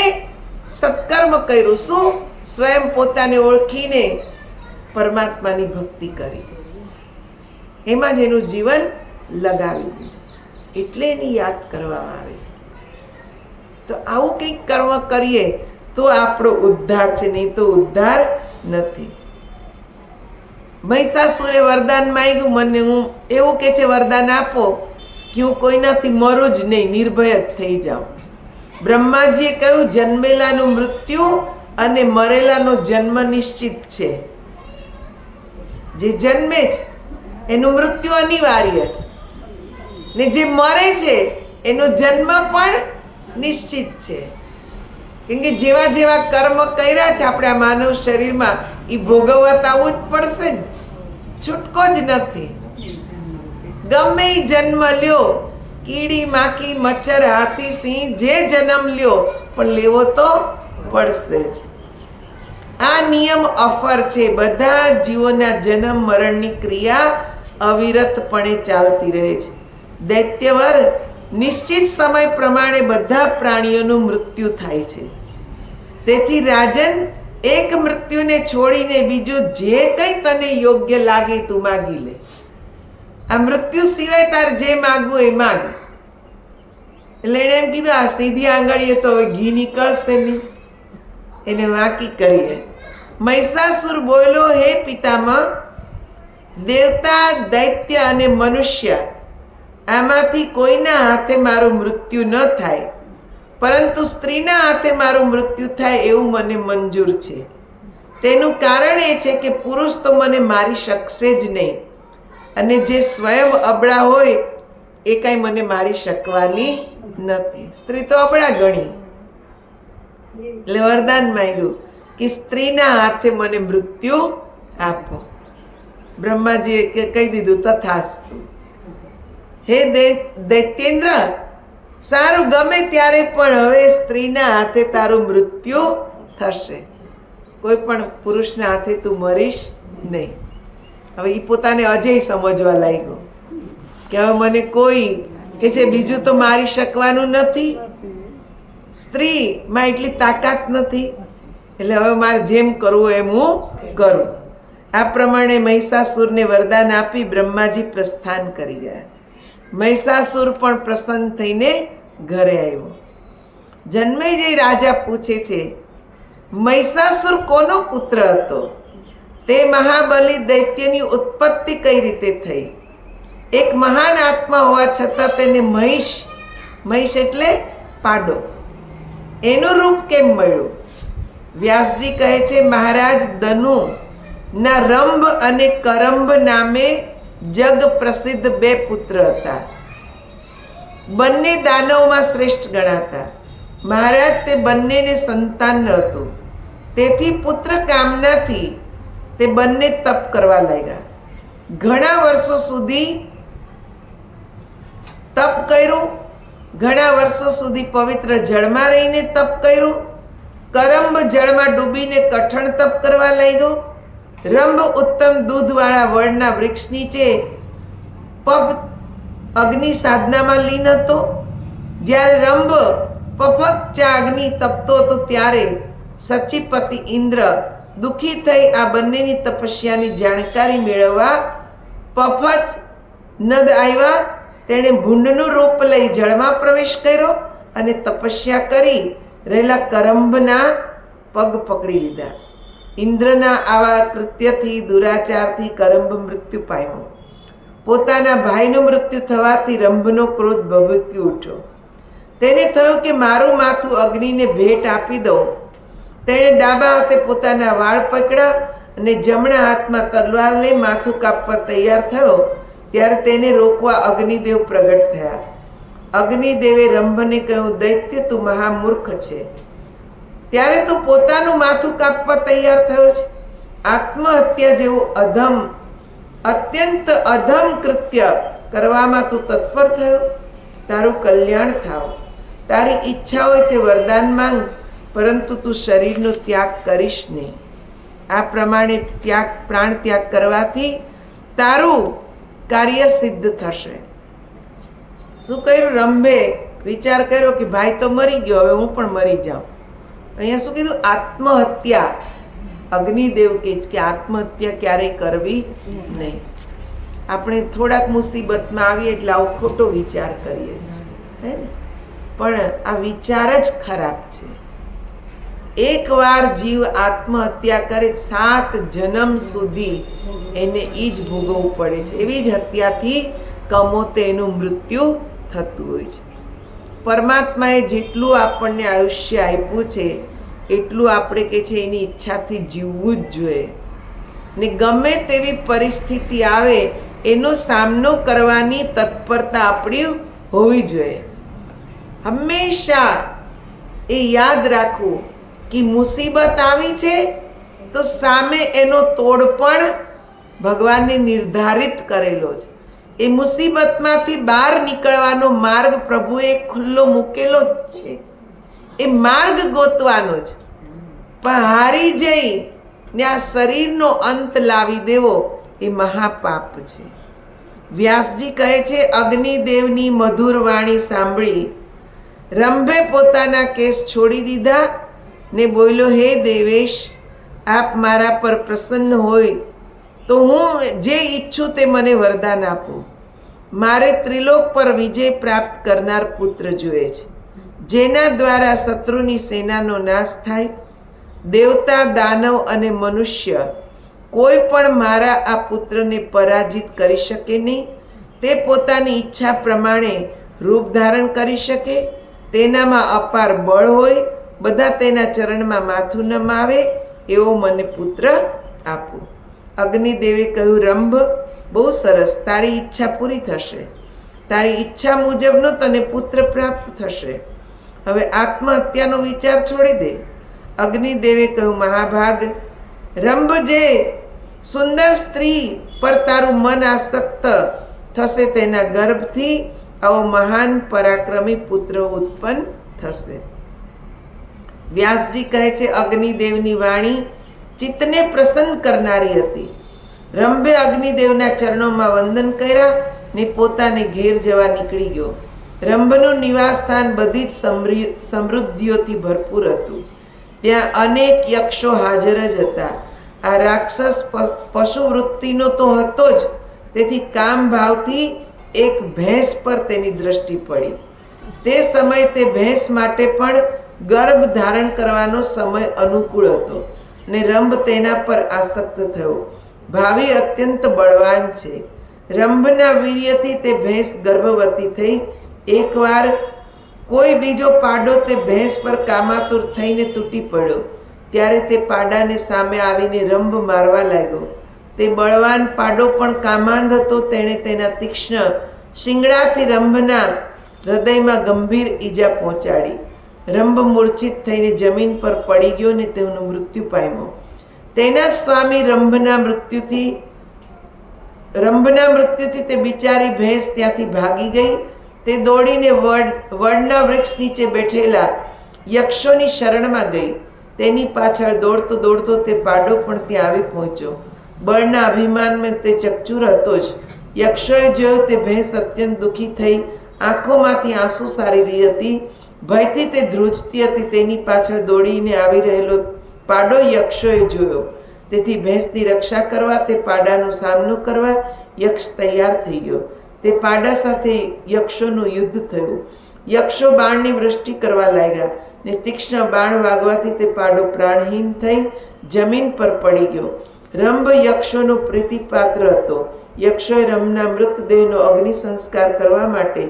સત્કર્મ કર્યું. શું? સ્વયં પોતાને ઓળખીને પરમાત્માની ભક્તિ કરી, એમાં જ એનું જીવન લગાવી દીધું, એટલે એની યાદ કરવામાં આવે છે. તો આવું કંઈક કર્મ કરીએ તો આપણો ઉદ્ધાર છે, નહીં તો ઉદ્ધાર નથી. મહિષાસુરે વરદાન માંગ્યું, મને હું એવું કે છે વરદાન આપો કે હું કોઈનાથી મરું જ નહીં, નિર્ભય જ થઈ જાઉં. બ્રહ્માજીએ કહ્યું, જન્મેલાનું મૃત્યુ અને મરેલાનો જન્મ નિશ્ચિત છે. જે જન્મે છે એનું મૃત્યુ અનિવાર્ય છે, ને જે મરે છે એનો જન્મ પણ નિશ્ચિત છે. કેમ કે જેવા જેવા કર્મ કર્યા છે આપણે આ માનવ શરીરમાં એ ભોગવવા તો આવવું જ પડશે ને, છૂટકો જ નથી. ગમે ઈ જન્મ લ્યો, કીડી માખી મચ્છર હાથી સિંહ જે જન્મ લ્યો પણ લેવો તો પડશે જ. આ નિયમ અફર છે. બધા જીવોના જન્મ મરણની ક્રિયા અવિરતપણે ચાલતી રહે છે. દૈત્યવર નિશ્ચિત સમય પ્રમાણે બધા પ્રાણીઓનું મૃત્યુ થાય છે. તેથી રાજન, એક મૃત્યુને છોડીને બીજું જે કંઈ તને યોગ્ય લાગે તું માગી લે. આ મૃત્યુ સિવાય તાર જે માગવું એ માગ. એટલે એણે એમ કીધું આ સીધી આંગળીએ તો હવે ઘી નીકળશે નહીં, એને વાંકી કરીએ. મહિષાસુર બોલ્યો, હે પિતામહ, દેવતા, દૈત્ય અને મનુષ્ય આમાંથી કોઈના હાથે મારું મૃત્યુ ન થાય, પરંતુ સ્ત્રીના હાથે મારું મૃત્યુ થાય એવું મને મંજૂર છે. તેનું કારણ એ છે કે પુરુષ તો મને મારી શકશે જ નહીં, અને જે સ્વયં અબળા હોય એ કાંઈ મને મારી શકવાની નથી. સ્ત્રી તો અબળા ગણી, એટલે વરદાન માંગ્યું કે સ્ત્રીના હાથે મને મૃત્યુ આપો. બ્રહ્માજીએ કહી દીધું તથાસ્તુ. હે દૈત્યેન્દ્ર, સારું, ગમે ત્યારે પણ હવે સ્ત્રીના હાથે તારું મૃત્યુ થશે, કોઈ પણ પુરુષના હાથે તું મરીશ નહીં. હવે એ પોતાને અજય સમજવા લાગ્યો કે હવે મને કોઈ કે છે બીજું તો મારી શકવાનું નથી, સ્ત્રીમાં એટલી તાકાત નથી, એટલે હવે મારે જેમ કરવું એમ હું કરું. આ પ્રમાણે મહિષાસુરને વરદાન આપી બ્રહ્માજી પ્રસ્થાન કરી ગયા. મહિષાસુર પણ પ્રસન્ન થઈને ઘરે આવ્યો. જન્મેજય રાજા પૂછે છે, મહિષાસુર કોનો પુત્ર હતો? તે મહાબલી દૈત્યની ઉત્પત્તિ કઈ રીતે થઈ? એક મહાન આત્મા હોવા છતાં તેને મહિષ એટલે પાડો, એનું રૂપ કેમ મળ્યું? વ્યાસજી કહે છે, મહારાજ દનુ ના રંભ અને કરંભ નામે જગ પ્રસિદ્ધ બે પુત્ર હતા. બંને દાનવમાં શ્રેષ્ઠ ગણાતા. મહારાજ, તે બંનેને સંતાન ન હતું, તેથી પુત્ર કામનાથી તે બંને તપ કરવા લાગ્યા. ઘણા વર્ષો સુધી તપ કર્યું, ઘણા વર્ષો સુધી પવિત્ર જળમાં રહીને તપ કર્યું. કરંભ જળમાં ડૂબીને કઠણ તપ કરવા લાગ્યો. રંભ ઉત્તમ દૂધવાળા વડના વૃક્ષ નીચે પફ અગ્નિ સાધનામાં લીન હતો. જ્યારે રંભ પફચ્ચા અગ્નિ તપતો હતો ત્યારે સચિપતિ ઇન્દ્ર દુઃખી થઈ આ બંનેની તપસ્યાની જાણકારી મેળવવા પફચ નદ આવ્યા. તેણે ભૂંડનું રૂપ લઈ જળમાં પ્રવેશ કર્યો અને તપસ્યા કરી રહેલા કરંભના પગ પકડી લીધા. ઇન્દ્રના આવા કૃત્યથી, દુરાચારથી કરંભ મૃત્યુ પામ્યો. પોતાના ભાઈનું મૃત્યુ થવાથી રંભનો ક્રોધ ભભૂકી ઉઠ્યો. તેને થયું કે મારું માથું અગ્નિને ભેટ આપી દઉં. તેણે ડાબા હાથે પોતાના વાળ પકડ્યા અને જમણા હાથમાં તલવાર લઈ માથું કાપવા તૈયાર થયો. ત્યારે તેને રોકવા અગ્નિદેવ પ્રગટ થયા. અગ્નિદેવે રંભને કહ્યું, દૈત્ય, તું મહામૂર્ખ છે. ત્યારે તું પોતાનું માથું કાપવા તૈયાર થયો છે. આત્મહત્યા જેવું અત્યંત અધમ કૃત્ય કરવામાં તું તત્પર થયો. તારું કલ્યાણ થાવ. તારી ઈચ્છા હોય તે વરદાન માંગ, પરંતુ તું શરીરનો ત્યાગ કરીશ નહીં. આ પ્રમાણે પ્રાણ ત્યાગ કરવાથી તારું કાર્ય સિદ્ધ થશે. શું કર્યું? રંભે વિચાર કર્યો કે ભાઈ તો મરી ગયો, હવે હું પણ મરી જાઉં. અહીંયા શું કીધું? આત્મહત્યા. અગ્નિદેવ કહે છે કે આત્મહત્યા ક્યારેય કરવી નહીં. આપણે થોડાક મુસીબતમાં આવીએ એટલે આવો ખોટો વિચાર કરીએ છીએ, હે ને? પણ આ વિચાર જ ખરાબ છે. એકવાર જીવ આત્મહત્યા કરે 7 જન્મ સુધી એને એ જ ભોગવવું પડે છે. એવી જ હત્યાથી કમોતે એનું મૃત્યુ થતું હોય છે. પરમાત્માએ જેટલું આપણને આયુષ્ય આપ્યું છે એટલું આપણે કે છે એની ઈચ્છાથી જીવવું જ જોઈએ. ને ગમે તેવી પરિસ્થિતિ આવે એનો સામનો કરવાની તત્પરતા આપણી હોવી જોઈએ. હંમેશા એ યાદ રાખવું કે મુસીબત આવી છે તો સામે એનો તોડ પણ ભગવાને નિર્ધારિત કરેલો છે. એ મુસીબતમાંથી બહાર નીકળવાનો માર્ગ પ્રભુએ ખુલ્લો મૂકેલો જ છે. એ માર્ગ ગોતવાનો છે. પણ હારી જઈ ને આ શરીરનો અંત લાવી દેવો એ મહાપાપ છે. વ્યાસજી કહે છે, અગ્નિદેવની મધુર વાણી સાંભળી રંભે પોતાના કેસ છોડી દીધા ને બોલ્યો, હે દેવેશ, આપ મારા પર પ્રસન્ન હોય તો હું જે ઈચ્છું તે મને વરદાન આપો. મારે ત્રિલોક પર વિજય પ્રાપ્ત કરનાર પુત્ર જોઈએ છે, જેના દ્વારા શત્રુની સેનાનો નાશ થાય. દેવતા, દાનવ અને મનુષ્ય કોઈ પણ મારા આ પુત્રને પરાજિત કરી શકે નહીં. તે પોતાની ઈચ્છા પ્રમાણે રૂપ ધારણ કરી શકે, તેનામાં અપાર બળ હોય, બધા તેના ચરણમાં માથું નમાવે એવો મને પુત્ર આપો. અગ્નિદેવે કહ્યું, રંભ, બહુ સરસ, તારી ઈચ્છા પૂરી થશે. તારી ઈચ્છા મુજબનો તને પુત્ર પ્રાપ્ત થશે. હવે આત્મહત્યાનો વિચાર છોડી દે. અગ્નિદેવે કહ્યું, મહાભાગ, રંભ, જે સુંદર સ્ત્રી પર તારું મન આસક્ત થશે તેના ગર્ભથી આવો મહાન પરાક્રમી પુત્ર ઉત્પન્ન થશે. વ્યાસજી કહે છે, અગ્નિદેવની વાણી ચિત્તને પ્રસન્ન કરનારી હતી. રંભે અગ્નિદેવના ચરણોમાં વંદન કર્યા ને પોતાને ઘેર જવા નીકળી ગયો. રંભનું નિવાસ સ્થાન બધી જ સમૃદ્ધિઓથી ભરપૂર હતું. ત્યાં અનેક યક્ષો હાજર જ હતા. આ રાક્ષસ પશુ વૃત્તિનો તો હતો જ, તેથી કામ ભાવથી એક ભેંસ પર તેની દ્રષ્ટિ પડી. તે સમયે તે ભેંસ માટે પણ ગર્ભ ધારણ કરવાનો સમય અનુકૂળ હતો ને રંભ તેના પર આસક્ત થયો. ભાવિ અત્યંત બળવાન છે. રંભના વીર્યથી તે ભેંસ ગર્ભવતી થઈ. એકવાર કોઈ બીજો પાડો તે ભેંસ પર કામાતુર થઈને તૂટી પડ્યો. ત્યારે તે પાડાને સામે આવીને રંભ મારવા લાગ્યો. તે બળવાન પાડો પણ કામાંધ હતો. તેણે તેના તીક્ષ્ણ શિંગડાથી રંભના હૃદયમાં ગંભીર ઈજા પહોંચાડી. રંભ મૂર્છિત થઈને જમીન પર પડી ગયો ને તેનું મૃત્યુ પામ્યો. તેના સ્વામી રંભના મૃત્યુથી તે બિચારી ભેંસ ત્યાંથી ભાગી ગઈ. તે દોડીને વડના વૃક્ષ નીચે બેઠેલા યક્ષોની શરણમાં ગઈ. તેની પાછળ દોડતો દોડતો તે પાડો પણ ત્યાં આવી પહોંચ્યો. બળના અભિમાનમાં તે ચકચૂર હતો જ. યક્ષોએ જોયું તે ભેંસ અત્યંત દુઃખી થઈ આંખોમાંથી આંસુ સારી રહી હતી. ભયથી તે ધ્રુજતી હતી. તેની પાછળ દોડીને આવી રહેલો પાડો યક્ષોએ જોયો. તેથી ભેંસની રક્ષા કરવા, તે પાડાનો સામનો કરવા યક્ષ તૈયાર થઈ ગયો. તે પાડા સાથે યક્ષોનું યુદ્ધ થયું. યક્ષો બાણની વૃષ્ટિ કરવા લાગ્યા ને તીક્ષ્ણ બાણ વાગવાથી તે પાડો પ્રાણહીન થઈ જમીન પર પડી ગયો. રંભ યક્ષોનો પ્રીતિપાત્ર હતો. યક્ષોએ રંભના મૃતદેહનો અગ્નિ સંસ્કાર કરવા માટે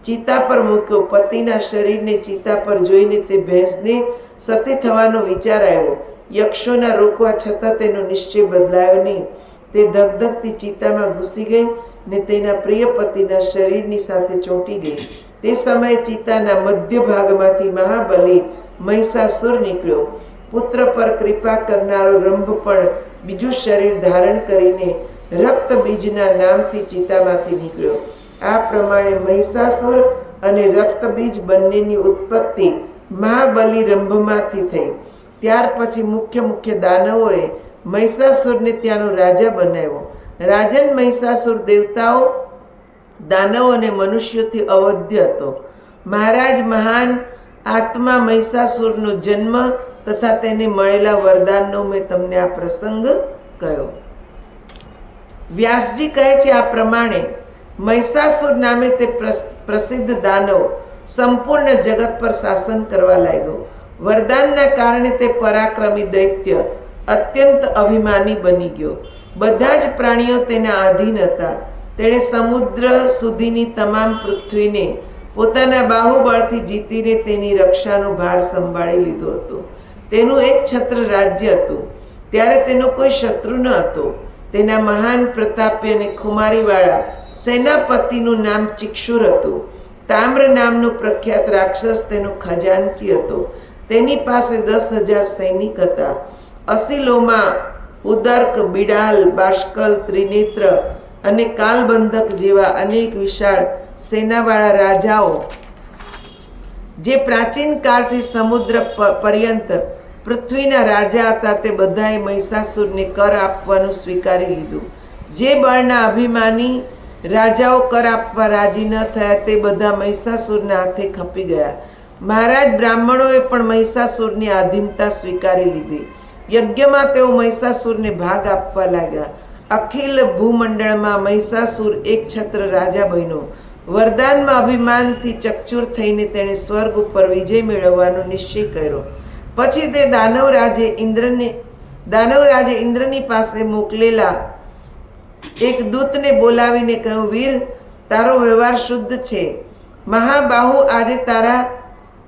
ચિતા પર મૂક્યો. પતિના શરીરને ચિતા પર જોઈને તે ભેંસને સતી થવાનો વિચાર આવ્યો. યક્ષોના રોકવા છતાં તેનો નિશ્ચય બદલાયો નહીં. તે ધગધગતી ચિતામાં ઘૂસી ગઈ ને તેના પ્રિય પતિના શરીરની સાથે ચોંટી ગઈ. તે સમયે ચિતાના મધ્ય ભાગમાંથી મહાબલી મહિષાસુર નીકળ્યો. પુત્ર પર કૃપા કરનારો રંભ પણ બીજું શરીર ધારણ કરીને રક્ત બીજના નામથી ચિતામાંથી નીકળ્યો. આ પ્રમાણે મહિષાસુર અને રક્તબીજ બંનેની ઉત્પત્તિ મહાબલી રંભમાંથી થઈ. ત્યાર પછી મુખ્ય દાનવોએ મહિષાસુરને ત્યાંનો રાજા બનાવ્યો. રાજન મહિષાસુર દેવતાઓ, દાનવો અને મનુષ્યોથી અવધ્ય હતો. મહારાજ, મહાન આત્મા મહિષાસુરનો જન્મ તથા તેને મળેલા વરદાનનો મેં તમને આ પ્રસંગ કહ્યો. વ્યાસજી કહે છે, આ પ્રમાણે મહિષાસુર નામે તે પ્રસિદ્ધ દાનવ સંપૂર્ણ જગત પર શાસન કરવા લાગ્યો. વરદાનના કારણે તે પરાક્રમી દૈત્ય અત્યંત અભિમાની બની ગયો. બધા જ પ્રાણીઓ તેના આધીન હતા. તેણે સમુદ્ર સુધીની તમામ પૃથ્વીને પોતાના બાહુબળથી જીતીને તેની રક્ષાનો ભાર સંભાળી લીધો હતો. તેનું એક છત્ર રાજ્ય હતું. ત્યારે તેનો કોઈ શત્રુ ન હતો. તેના મહાન પ્રતાપી અને ખુમારીવાળા સેનાપતિનું નામ ચિક્ષુર હતું. તામ્ર નામનો પ્રખ્યાત રાક્ષસ તેનો ખજાનચી હતો. તેની પાસે 10,000 સૈનિક હતા. અસીલોમાં ઉદર્ક, બિડાલ, બાષ્કલ, ત્રિનેત્ર અને કાલબંધક જેવા અનેક વિશાળ સેનાવાળા રાજાઓ, જે પ્રાચીન કાળથી સમુદ્ર પર્યંત પૃથ્વીના રાજા હતા, તે બધાએ મહિષાસુરને કર આપવાનું સ્વીકારી લીધું. જે બળના અભિમાની રાજાઓ કર આપવા રાજી ન થયા, તે બધા મહિષાસુરના હાથે ખપી ગયા. મહારાજ બ્રાહ્મણોએ પણ મહિષાસુરની આધીનતા સ્વીકારી લીધી. યજ્ઞમાં તેઓ મહિષાસુરને ભાગ આપવા લાગ્યા. અખિલ ભૂમંડળમાં મહિષાસુર એક છત્ર રાજા બન્યો. વરદાનમાં અભિમાનથી ચકચૂર થઈને તેણે સ્વર્ગ ઉપર વિજય મેળવવાનો નિશ્ચય કર્યો. પછી તે દાનવરાજે ઇન્દ્રની પાસે મોકલેલા એક દૂતને બોલાવીને કહ્યું, વીર, તારો વ્યવહાર શુદ્ધ છે. મહાબાહુ, આજે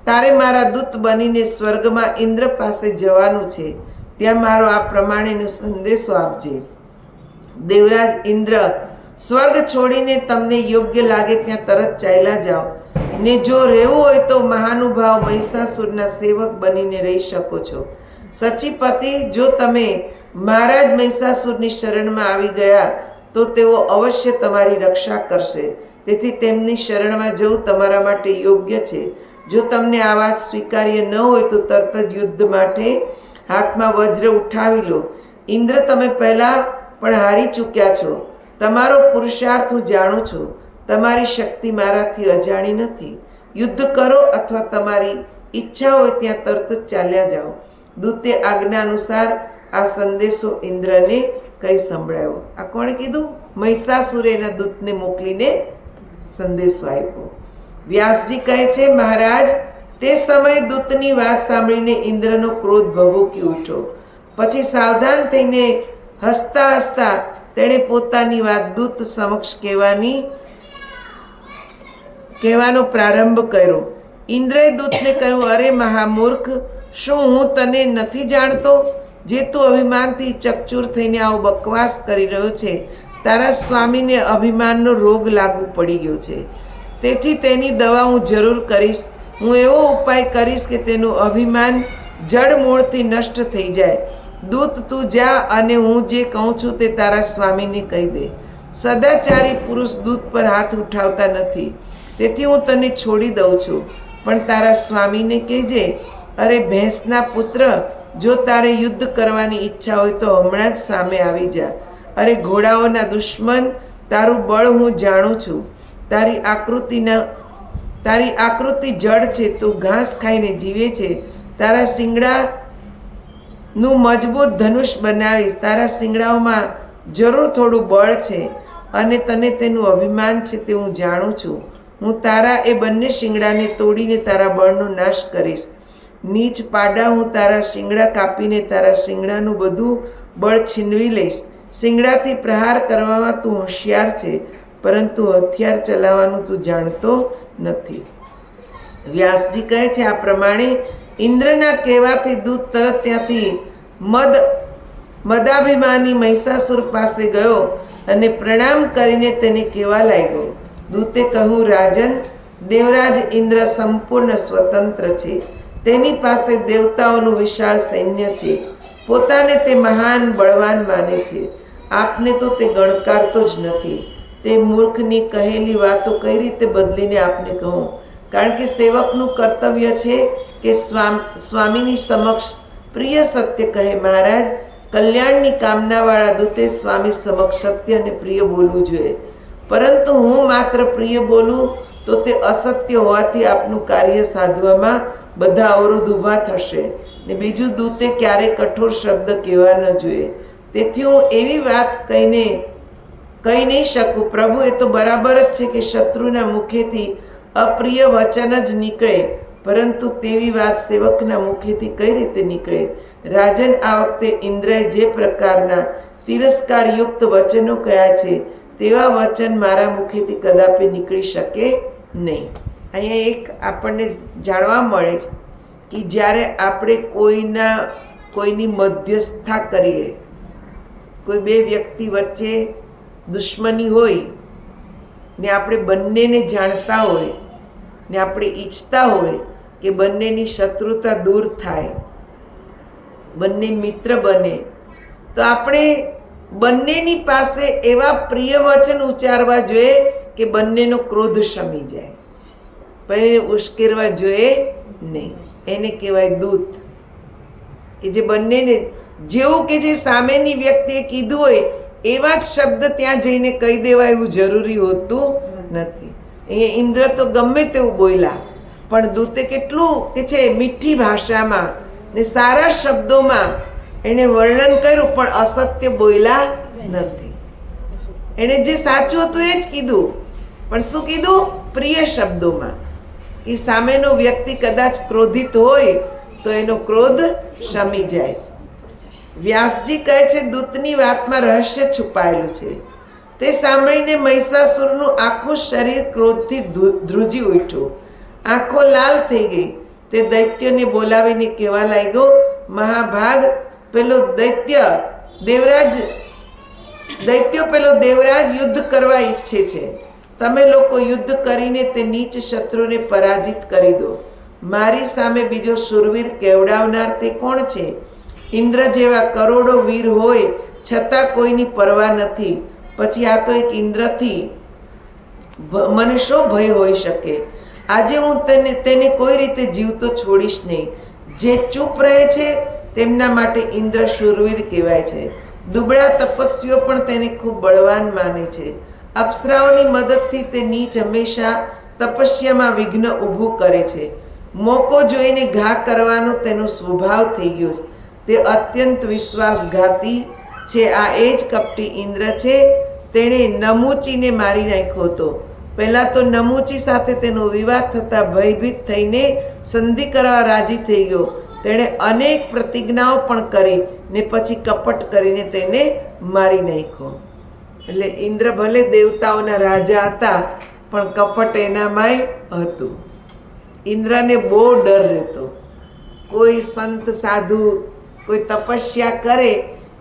તારે મારા દૂત બનીને સ્વર્ગમાં ઇન્દ્ર પાસે જવાનું છે. ત્યાં મારો આ પ્રમાણેનો સંદેશો આપજે. દેવરાજ ઇન્દ્ર, સ્વર્ગ છોડીને તમને યોગ્ય લાગે ત્યાં તરત ચાલ્યા જાઓ, ને જો રહેવું હોય તો મહાનુભાવ મહિષાસુરના સેવક બનીને રહી શકો છો. સચીપતિ, જો તમે મહારાજ મહિષાસુરની શરણમાં આવી ગયા તો તેઓ અવશ્ય તમારી રક્ષા કરશે. તેથી તેમની શરણમાં જવું તમારા માટે યોગ્ય છે. જો તમને આ વાત સ્વીકાર્ય ન હોય તો તરત જ યુદ્ધ માટે હાથમાં વજ્ર ઉઠાવી લો. ઇન્દ્ર, તમે પહેલાં પણ હારી ચૂક્યા છો. તમારો પુરુષાર્થ હું જાણું છું. તમારી શક્તિ મારાથી અજાણી નથી. યુદ્ધ કરો અથવા તમારી ઈચ્છા હોય ત્યાં તરત જ ચાલ્યા જાઓ. દૂતે આજ્ઞા અનુસાર આ સંદેશો ઇન્દ્રને કહી સંભળાવ્યો. આ કોણે કીધું? મહિષાસુરે એના દૂતને મોકલીને સંદેશો આપ્યો. વ્યાસજી કહે છે, મહારાજ, તે સમયે દૂતની વાત સાંભળીને ઇન્દ્રનો ક્રોધ ભભૂકી ઉઠ્યો. પછી સાવધાન થઈને હસતા હસતા તેણે પોતાની વાત દૂત સમક્ષ કહેવાનો પ્રારંભ કર્યો. ઇન્દ્રએ દૂતને કહ્યું, અરે મહામૂર્ખ, શું હું તને નથી જાણતો? જે તું અભિમાનથી ચકચૂર થઈને આવો બકવાસ કરી રહ્યો છે, તારા સ્વામીને અભિમાનનો રોગ લાગુ પડી ગયો છે. તેથી તેની દવા હું જરૂર કરીશ. હું એવો ઉપાય કરીશ કે તેનું અભિમાન જડ મૂળથી નષ્ટ થઈ જાય. દૂત, તું જા અને હું જે કહું છું તે તારા સ્વામીને કહી દે. સદાચારી પુરુષ દૂત પર હાથ ઉઠાવતા નથી, તેથી હું તને છોડી દઉં છું. પણ તારા સ્વામીને કહેજે, અરે ભેંસના પુત્ર, જો તારે યુદ્ધ કરવાની ઈચ્છા હોય તો હમણાં જ સામે આવી જા. અરે ઘોડાઓના દુશ્મન, તારું બળ હું જાણું છું. તારી આકૃતિ જડ છે, તું ઘાસ ખાઈને જીવે છે. તારા શિંગડાનું મજબૂત ધનુષ બનાવીશ. તારા શિંગડાઓમાં જરૂર થોડું બળ છે અને તને તેનું અભિમાન છે, તે હું જાણું છું. હું તારા એ બંને શિંગડાને તોડીને તારા બળનો નાશ કરીશ. નીચ પાડા, હું તારા શિંગડા કાપીને તારા શિંગડાનું બધું બળ છીનવી લઈશ. શિંગડાથી પ્રહાર કરવામાં તું હોશિયાર છે, પરંતુ હથિયાર ચલાવવાનું તું જાણતો નથી. વ્યાસજી કહે છે, આ પ્રમાણે ઇન્દ્રના કહેવાથી દૂત તરત ત્યાંથી મદાભિમાની મહિષાસુર પાસે ગયો અને પ્રણામ કરીને તેને કહેવા લાગ્યો. દૂતે કહ્યું, રાજન, દેવરાજ ઇન્દ્ર સંપૂર્ણ સ્વતંત્ર છે. તેની પાસે દેવતાઓનું વિશાળ સૈન્ય છે. પોતાને તે મહાન બળવાન માને છે. આપને તો તે ગણકારતો જ નથી. તે મૂર્ખની કહેલી વાતો કઈ રીતે બદલીને આપને કહું? કારણ કે સેવકનું કર્તવ્ય છે કે સ્વામીની સમક્ષ પ્રિય સત્ય કહે. મહારાજ, કલ્યાણની કામનાવાળા દૂતે સ્વામી સમક્ષ સત્ય અને પ્રિય બોલવું જોઈએ. પરંતુ હું માત્ર પ્રિય બોલું તો તે અસત્ય હોવાથી આપનું કાર્ય સાધવામાં બધા અવરોધ ઊભા થશે. ને બીજું, દૂતે ક્યારેય કઠોર શબ્દ કહેવા ન જોઈએ. તેથી હું એવી વાત કહી નહીં શકું. પ્રભુ, એ તો બરાબર જ છે કે શત્રુના મુખેથી અપ્રિય વચન જ નીકળે, પરંતુ તેવી વાત સેવકના મુખેથી કઈ રીતે નીકળે? રાજન, આ વખતે ઇન્દ્રએ જે પ્રકારના તિરસ્કારયુક્ત વચનો કહ્યા છે તેવા વચન મારા મુખેથી કદાપી નીકળી શકે નહીં. અહીંયા એક આપણને જાણવા મળે છે કે જ્યારે આપણે કોઈની મધ્યસ્થતા કરીએ. કોઈ બે વ્યક્તિ વચ્ચે દુશ્મની હોય ને આપણે બંનેને જાણતા હોય ને આપણે ઈચ્છતા હોય કે બંનેની શત્રુતા દૂર થાય, બંને મિત્ર બને, તો આપણે બંનેની પાસે એવા પ્રિય વચન ઉચ્ચારવા જોઈએ કે બંનેનો ક્રોધ શમી જાય, પણ એને ઉશ્કેરવા જોઈએ નહીં. એને કહેવાય દૂત, કે જે બંનેને જેવું કે જે સામેની વ્યક્તિએ કીધું હોય એવા જ શબ્દ ત્યાં જઈને કહી દેવા એવું જરૂરી હોતું નથી. અહીંયા ઇન્દ્ર તો ગમે તેવું બોલ્યા, પણ દૂતે કેટલું કે છે મીઠી ભાષામાં ને સારા શબ્દોમાં એણે વર્ણન કર્યું, પણ અસત્ય બોલ્યા નથી. એણે જે સાચું હતું એ જ કીધું, પણ શું કીધું? પ્રિય શબ્દોમાં. એ સામેનો વ્યક્તિ કદાચ ક્રોધિત હોય તો એનો ક્રોધ શમી જાય. વ્યાસજી કહે છે દૂતની વાતમાં રહસ્ય છુપાયેલું છે. તે સાંભળીને મહિષાસુરનું આખું શરીર ક્રોધથી ધ્રુજી ઉઠ્યું, આંખો લાલ થઈ ગઈ. તે દૈત્યને બોલાવીને કહેવા લાગ્યો, મહાભાગ, પેલો દૈત્ય દેવરાજ યુદ્ધ કરવા ઈચ્છે છે. તમે લોકો યુદ્ધ કરીને તે નીચ શત્રુને પરાજિત કરી દો. મારી સામે બીજો શૂરવીર કેવડાવનાર તે કોણ છે? ઇન્દ્ર જેવા કરોડો વીર હોય છતાં કોઈની પરવા નથી. પછી આ તો એક ઇન્દ્રથી મને શો ભય હોઈ શકે? આજે હું તેને કોઈ રીતે જીવતો છોડીશ નહીં. જે ચૂપ રહે છે તેમના માટે ઇન્દ્ર શૂરવીર કહેવાય છે. દુબળા તપસ્વીઓ પણ તેને ખૂબ બળવાન માને છે. અપ્સરાઓની મદદથી તે નીચ હંમેશા તપસ્યામાં વિઘ્ન ઊભું કરે છે. મોકો જોઈને ઘા કરવાનો તેનો સ્વભાવ થઈ ગયો છે. તે અત્યંત વિશ્વાસઘાતી છે. આ એ જ કપટી ઇન્દ્ર છે. તેણે નમૂચીને મારી નાખ્યો હતો. પહેલાં તો નમૂચી સાથે તેનો વિવાદ થતાં ભયભીત થઈને સંધિ કરવા રાજી થઈ ગયો. તેણે અનેક પ્રતિજ્ઞાઓ પણ કરી ને પછી કપટ કરીને તેને મારી નાખ્યો. એટલે ઇન્દ્ર ભલે દેવતાઓના રાજા હતા, પણ કપટ એનામાંય હતું. ઇન્દ્રને બહુ ડર રહેતો. કોઈ સંત સાધુ કોઈ તપસ્યા કરે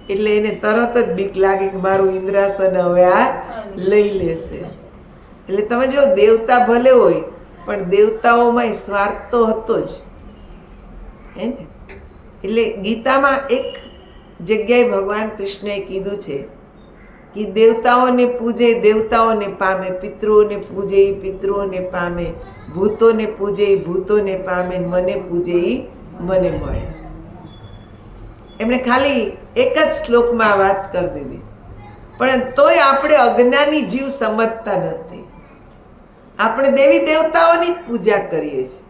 એટલે એને તરત જ બીક લાગે કે મારું ઇન્દ્રાસન હવે આ લઈ લેશે. એટલે તમે જો દેવતા ભલે હોય, પણ દેવતાઓમાં સ્વાર્થ તો હતો જ, હે ને? એટલે ગીતામાં એક જગ્યાએ ભગવાન કૃષ્ણએ કીધું છે કે દેવતાઓને પૂજે દેવતાઓને પામે, પિતૃઓને પૂજે એ પિતૃઓને પામે, ભૂતોને પૂજે એ ભૂતોને પામે, મને પૂજે એ મને મળે. એમણે ખાલી એક જ શ્લોકમાં આ વાત કરી દીધી, પણ તોય આપણે અજ્ઞાની જીવ સમજતા નથી. આપણે દેવી દેવતાઓની જ પૂજા કરીએ છીએ,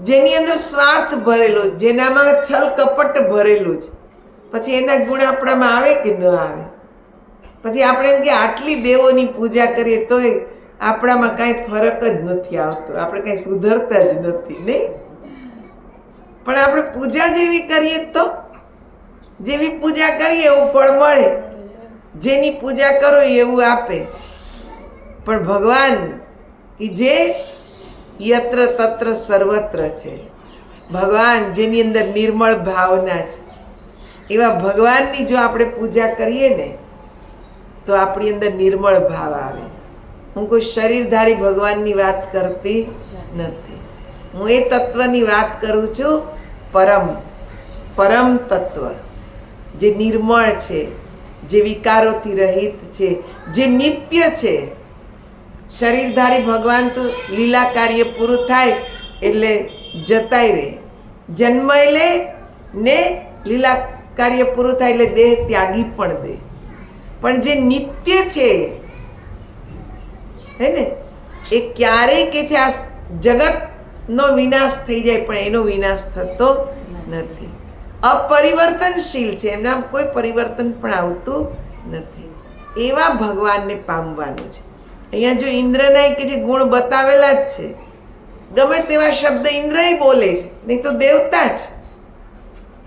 જેની અંદર સ્વાર્થ ભરેલો, જેનામાં છલ કપટ ભરેલું છે. પછી એના ગુણ આપણામાં આવે કે ન આવે? પછી આપણે એમ કે આટલી દેવોની પૂજા કરીએ તોય આપણામાં કાંઈ ફરક જ નથી આવતો, આપણે કાંઈ સુધરતા જ નથી, નહીં? પણ આપણે પૂજા જેવી કરીએ તો જેવી પૂજા કરીએ એવું ફળ મળે. જેની પૂજા કરો એવું આપે. પણ ભગવાન કે જે યત્ર તત્ર સર્વત્ર છે, ભગવાન જેની અંદર નિર્મળ ભાવના છે, એવા ભગવાનની જો આપણે પૂજા કરીએ ને તો આપણી અંદર નિર્મળ ભાવ આવે. હું કોઈ શરીરધારી ભગવાનની વાત કરતી નથી. હું એ તત્વની વાત કરું છું, પરમ તત્વ, જે નિર્મળ છે, જે વિકારોથી રહિત છે, જે નિત્ય છે. શરીરધારી ભગવાન તો લીલા કાર્ય પૂરું થાય એટલે જતાય રહે, જન્મય લે ને લીલા કાર્ય પૂરું થાય એટલે દેહ ત્યાગી પણ દે. પણ જે નિત્ય છે, હે ને, એ ક્યારેય કે છે આ જગતનો વિનાશ થઈ જાય પણ એનો વિનાશ થતો નથી. અપરિવર્તનશીલ છે, એમના કોઈ પરિવર્તન પણ આવતું નથી. એવા ભગવાનને પામવાનું છે. અહીંયા જો ઇન્દ્રના કે જે ગુણ બતાવેલા જ છે, ગમે તેવા શબ્દ ઇન્દ્ર બોલે છે, નહીં તો દેવતા જ,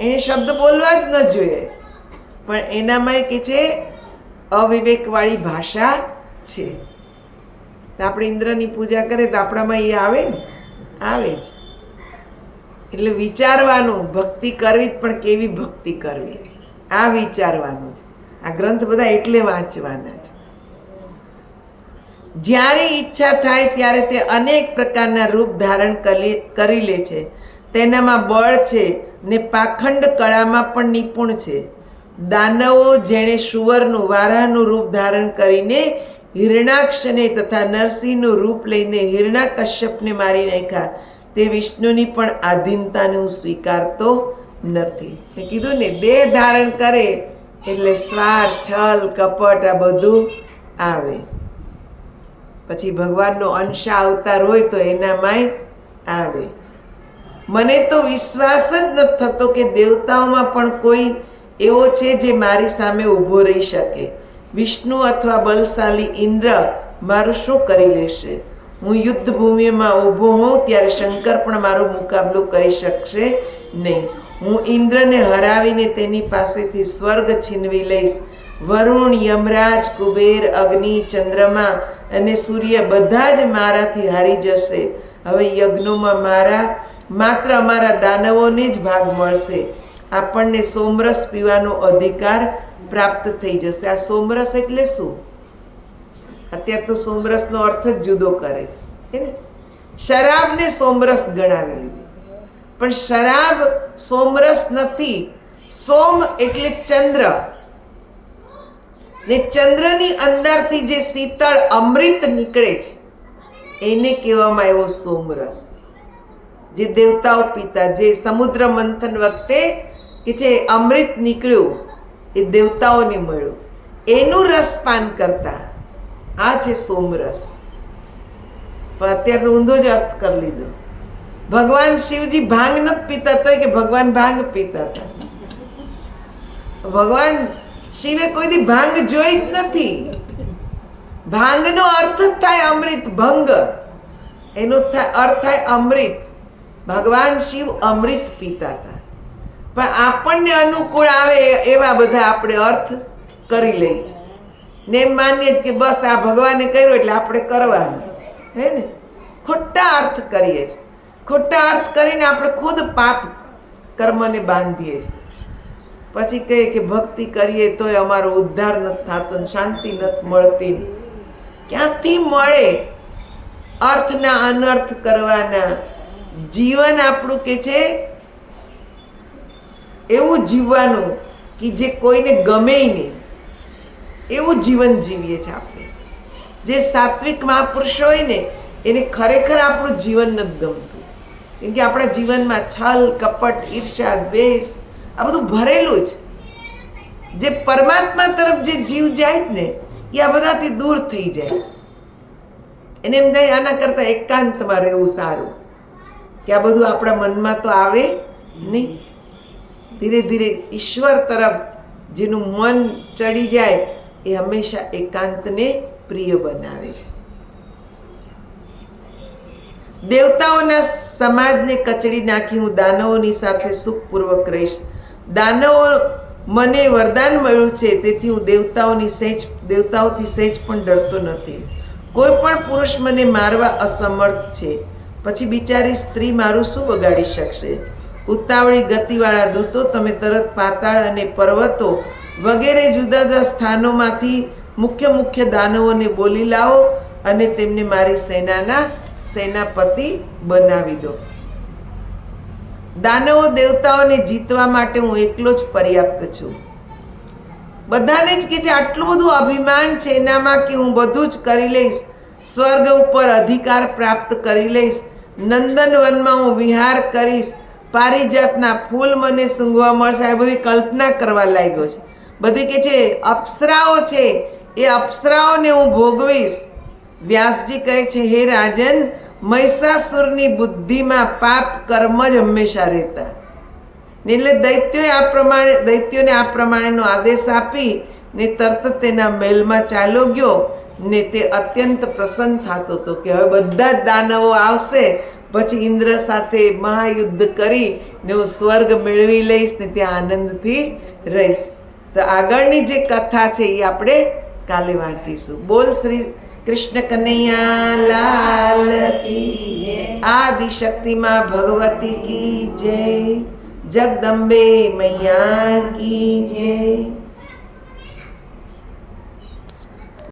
એને શબ્દ બોલવા જ ન જોઈએ, પણ એનામાં કે છે અવિવેકવાળી ભાષા છે. આપણે ઇન્દ્રની પૂજા કરીએ તો આપણામાં એ આવે ને, આવે જ. એટલે વિચારવાનું, ભક્તિ કરવી પણ કેવી ભક્તિ કરવી આ વિચારવાનું છે. આ ગ્રંથ બધા એટલે વાંચવાના છે. જ્યારે ઈચ્છા થાય ત્યારે તે અનેક પ્રકારના રૂપ ધારણ કરી લે છે. તેનામાં બળ છે ને પાખંડ કળામાં પણ નિપુણ છે. દાનવો જેણે શુવરનું વારાહનું રૂપ ધારણ કરીને હિરણાક્ષને તથા નરસિંહનું રૂપ લઈને હિરણાકશ્યપને મારી નાખ્યા, તે વિષ્ણુની પણ આધીનતાને હું સ્વીકારતો નથી. મેં કીધું ને, દેહ ધારણ કરે એટલે સ્વાર્થ, છલ, કપટ આ બધું આવે. પછી ભગવાનનો અંશ અવતાર હોય તો એનામાંય આવે. મને તો વિશ્વાસ જ નથી થતો કે દેવતાઓમાં પણ કોઈ એવો છે જે મારી સામે ઊભો રહી શકે. વિષ્ણુ અથવા બલશાલી ઇન્દ્ર મારું શું કરી લેશે? હું યુદ્ધ ભૂમિમાં ઊભો હોઉં ત્યારે શંકર પણ મારો મુકાબલો કરી શકશે નહીં. હું ઇન્દ્રને હરાવીને તેની પાસેથી સ્વર્ગ છીનવી લઈશ. વરુણ, યમરાજ, કુબેર, અગ્નિ, ચંદ્રમા અને સૂર્ય બધા જ મારાથી હારી જશે. હવે યજ્ઞોમાં માત્ર અમારા દાનવોને જ ભાગ મળશે. આપણને સોમરસ પીવાનો અધિકાર પ્રાપ્ત થઈ જશે. આ સોમરસ એટલે શું? અત્યારે તો સોમરસનો અર્થ જ જુદો કરે છે ને. શરાબને સોમરસ ગણાવી લીધી, પણ શરાબ સોમરસ નથી. સોમ એટલે ચંદ્ર, ને ચંદ્રની અંદરથી જે શીતળ અમૃત નીકળે છે એને કહેવામાં આવ્યો સોમરસ, જે દેવતાઓ પીતા. જે સમુદ્ર મંથન વખતે કે છે અમૃત નીકળ્યું એ દેવતાઓને મળ્યું, એનું રસપાન કરતા. આ છે સોમરસ. પણ અત્યારે તો ઊંધો જ અર્થ કરી લીધો. ભગવાન શિવજી ભાંગ નથી પીતા તોય કે ભગવાન ભાંગ પીતા હતા. ભગવાન શિવે કોઈ દી ભાંગ જોઈ જ નથી. ભાંગનો અર્થ જ થાય અમૃત, ભંગ એનો અર્થ થાય અમૃત. ભગવાન શિવ અમૃત પીતા હતા. પણ આપણને અનુકૂળ આવે એવા બધા આપણે અર્થ કરી લઈએ છીએ ને એમ માનીએ કે બસ આ ભગવાને કર્યું એટલે આપણે કરવાનું, હે ને. ખોટા અર્થ કરીએ છીએ. ખોટા અર્થ કરીને આપણે ખુદ પાપ કર્મને બાંધીએ છીએ. પછી કહીએ કે ભક્તિ કરીએ તોય અમારો ઉદ્ધાર નથી થતો, શાંતિ નથી મળતી. ક્યાંથી મળે? અર્થના અનર્થ કરવાના. જીવન આપણું કે છે એવું જીવવાનું કે જે કોઈને ગમે નહીં, એવું જીવન જીવીએ છીએ આપણે. જે સાત્વિક મહાપુરુષ હોય ને એને ખરેખર આપણું જીવન નથી ગમતું, કેમ કે આપણા જીવનમાં છલ, કપટ, ઈર્ષા, દ્વેષ આ બધું ભરેલું છે. જે પરમાત્મા તરફ જે જીવ જાય ને એ આ બધાથી દૂર થઈ જાય. એને એમ થાય આના કરતાં એકાંતમાં રહેવું સારું, કે આ બધું આપણા મનમાં તો આવે નહીં. ધીરે ધીરે ઈશ્વર તરફ જેનું મન ચડી જાય એ હંમેશા એકાંતને પ્રિય બનાવે છે. દેવતાઓના સમાજને કચડી નાખી હું દાનવોની સાથે સુખપૂર્વક રહીશ. દાનવો મને વરદાન મળ્યું છે, તેથી હું દેવતાઓથી સહેજ પણ ડરતો નથી. કોઈ પણ પુરુષ મને મારવા અસમર્થ છે, પછી બિચારી સ્ત્રી મારું શું બગાડી શકશે? ઉતાવળી ગતિવાળા દૂતો, તમે તરત પાતાળ અને પર્વતો વગેરે જુદા જુદા સ્થાનોમાંથી મુખ્ય દાનવોને બોલી લાવો અને તેમને મારી સેનાના સેનાપતિ બનાવી દો. દાનવો દેવતાઓને જીતવા માટે હું એકલો જ પર્યાપ્ત છું. બધાને જ કે છે આટલું બધું અભિમાન છે એનામાં કે હું બધું જ કરી લઈશ, સ્વર્ગ ઉપર અધિકાર પ્રાપ્ત કરી લઈશ, નંદનવનમાં હું વિહાર કરીશ, પારિજાતના ફૂલ મને સૂંઘવા મળશે. આ બધી કલ્પના કરવા લાગ્યો છે. બધી કે છે અપ્સરાઓ છે, એ અપ્સરાઓને હું ભોગવીશ. વ્યાસજી કહે છે, હે રાજન, મહિષાસુરની બુદ્ધિમાં પાપ કર્મ જ હંમેશા રહેતા. એટલે દૈત્યોને આ પ્રમાણેનો આદેશ આપી ને તરત તેના મહેલમાં ચાલ્યો ગયો ને તે અત્યંત પ્રસન્ન થતો હતો કે હવે બધા જ દાનવો આવશે, પછી ઇન્દ્ર સાથે મહાયુદ્ધ કરી ને હું સ્વર્ગ મેળવી લઈશ ને ત્યાં આનંદથી રહીશ. તો આગળની જે કથા છે એ આપણે કાલે વાંચીશું. બોલ શ્રી કૃષ્ણ કનૈયા લાલ કી જય. आदिशक्ति माँ भगवती की जय, जगदम्बे मैया की जय।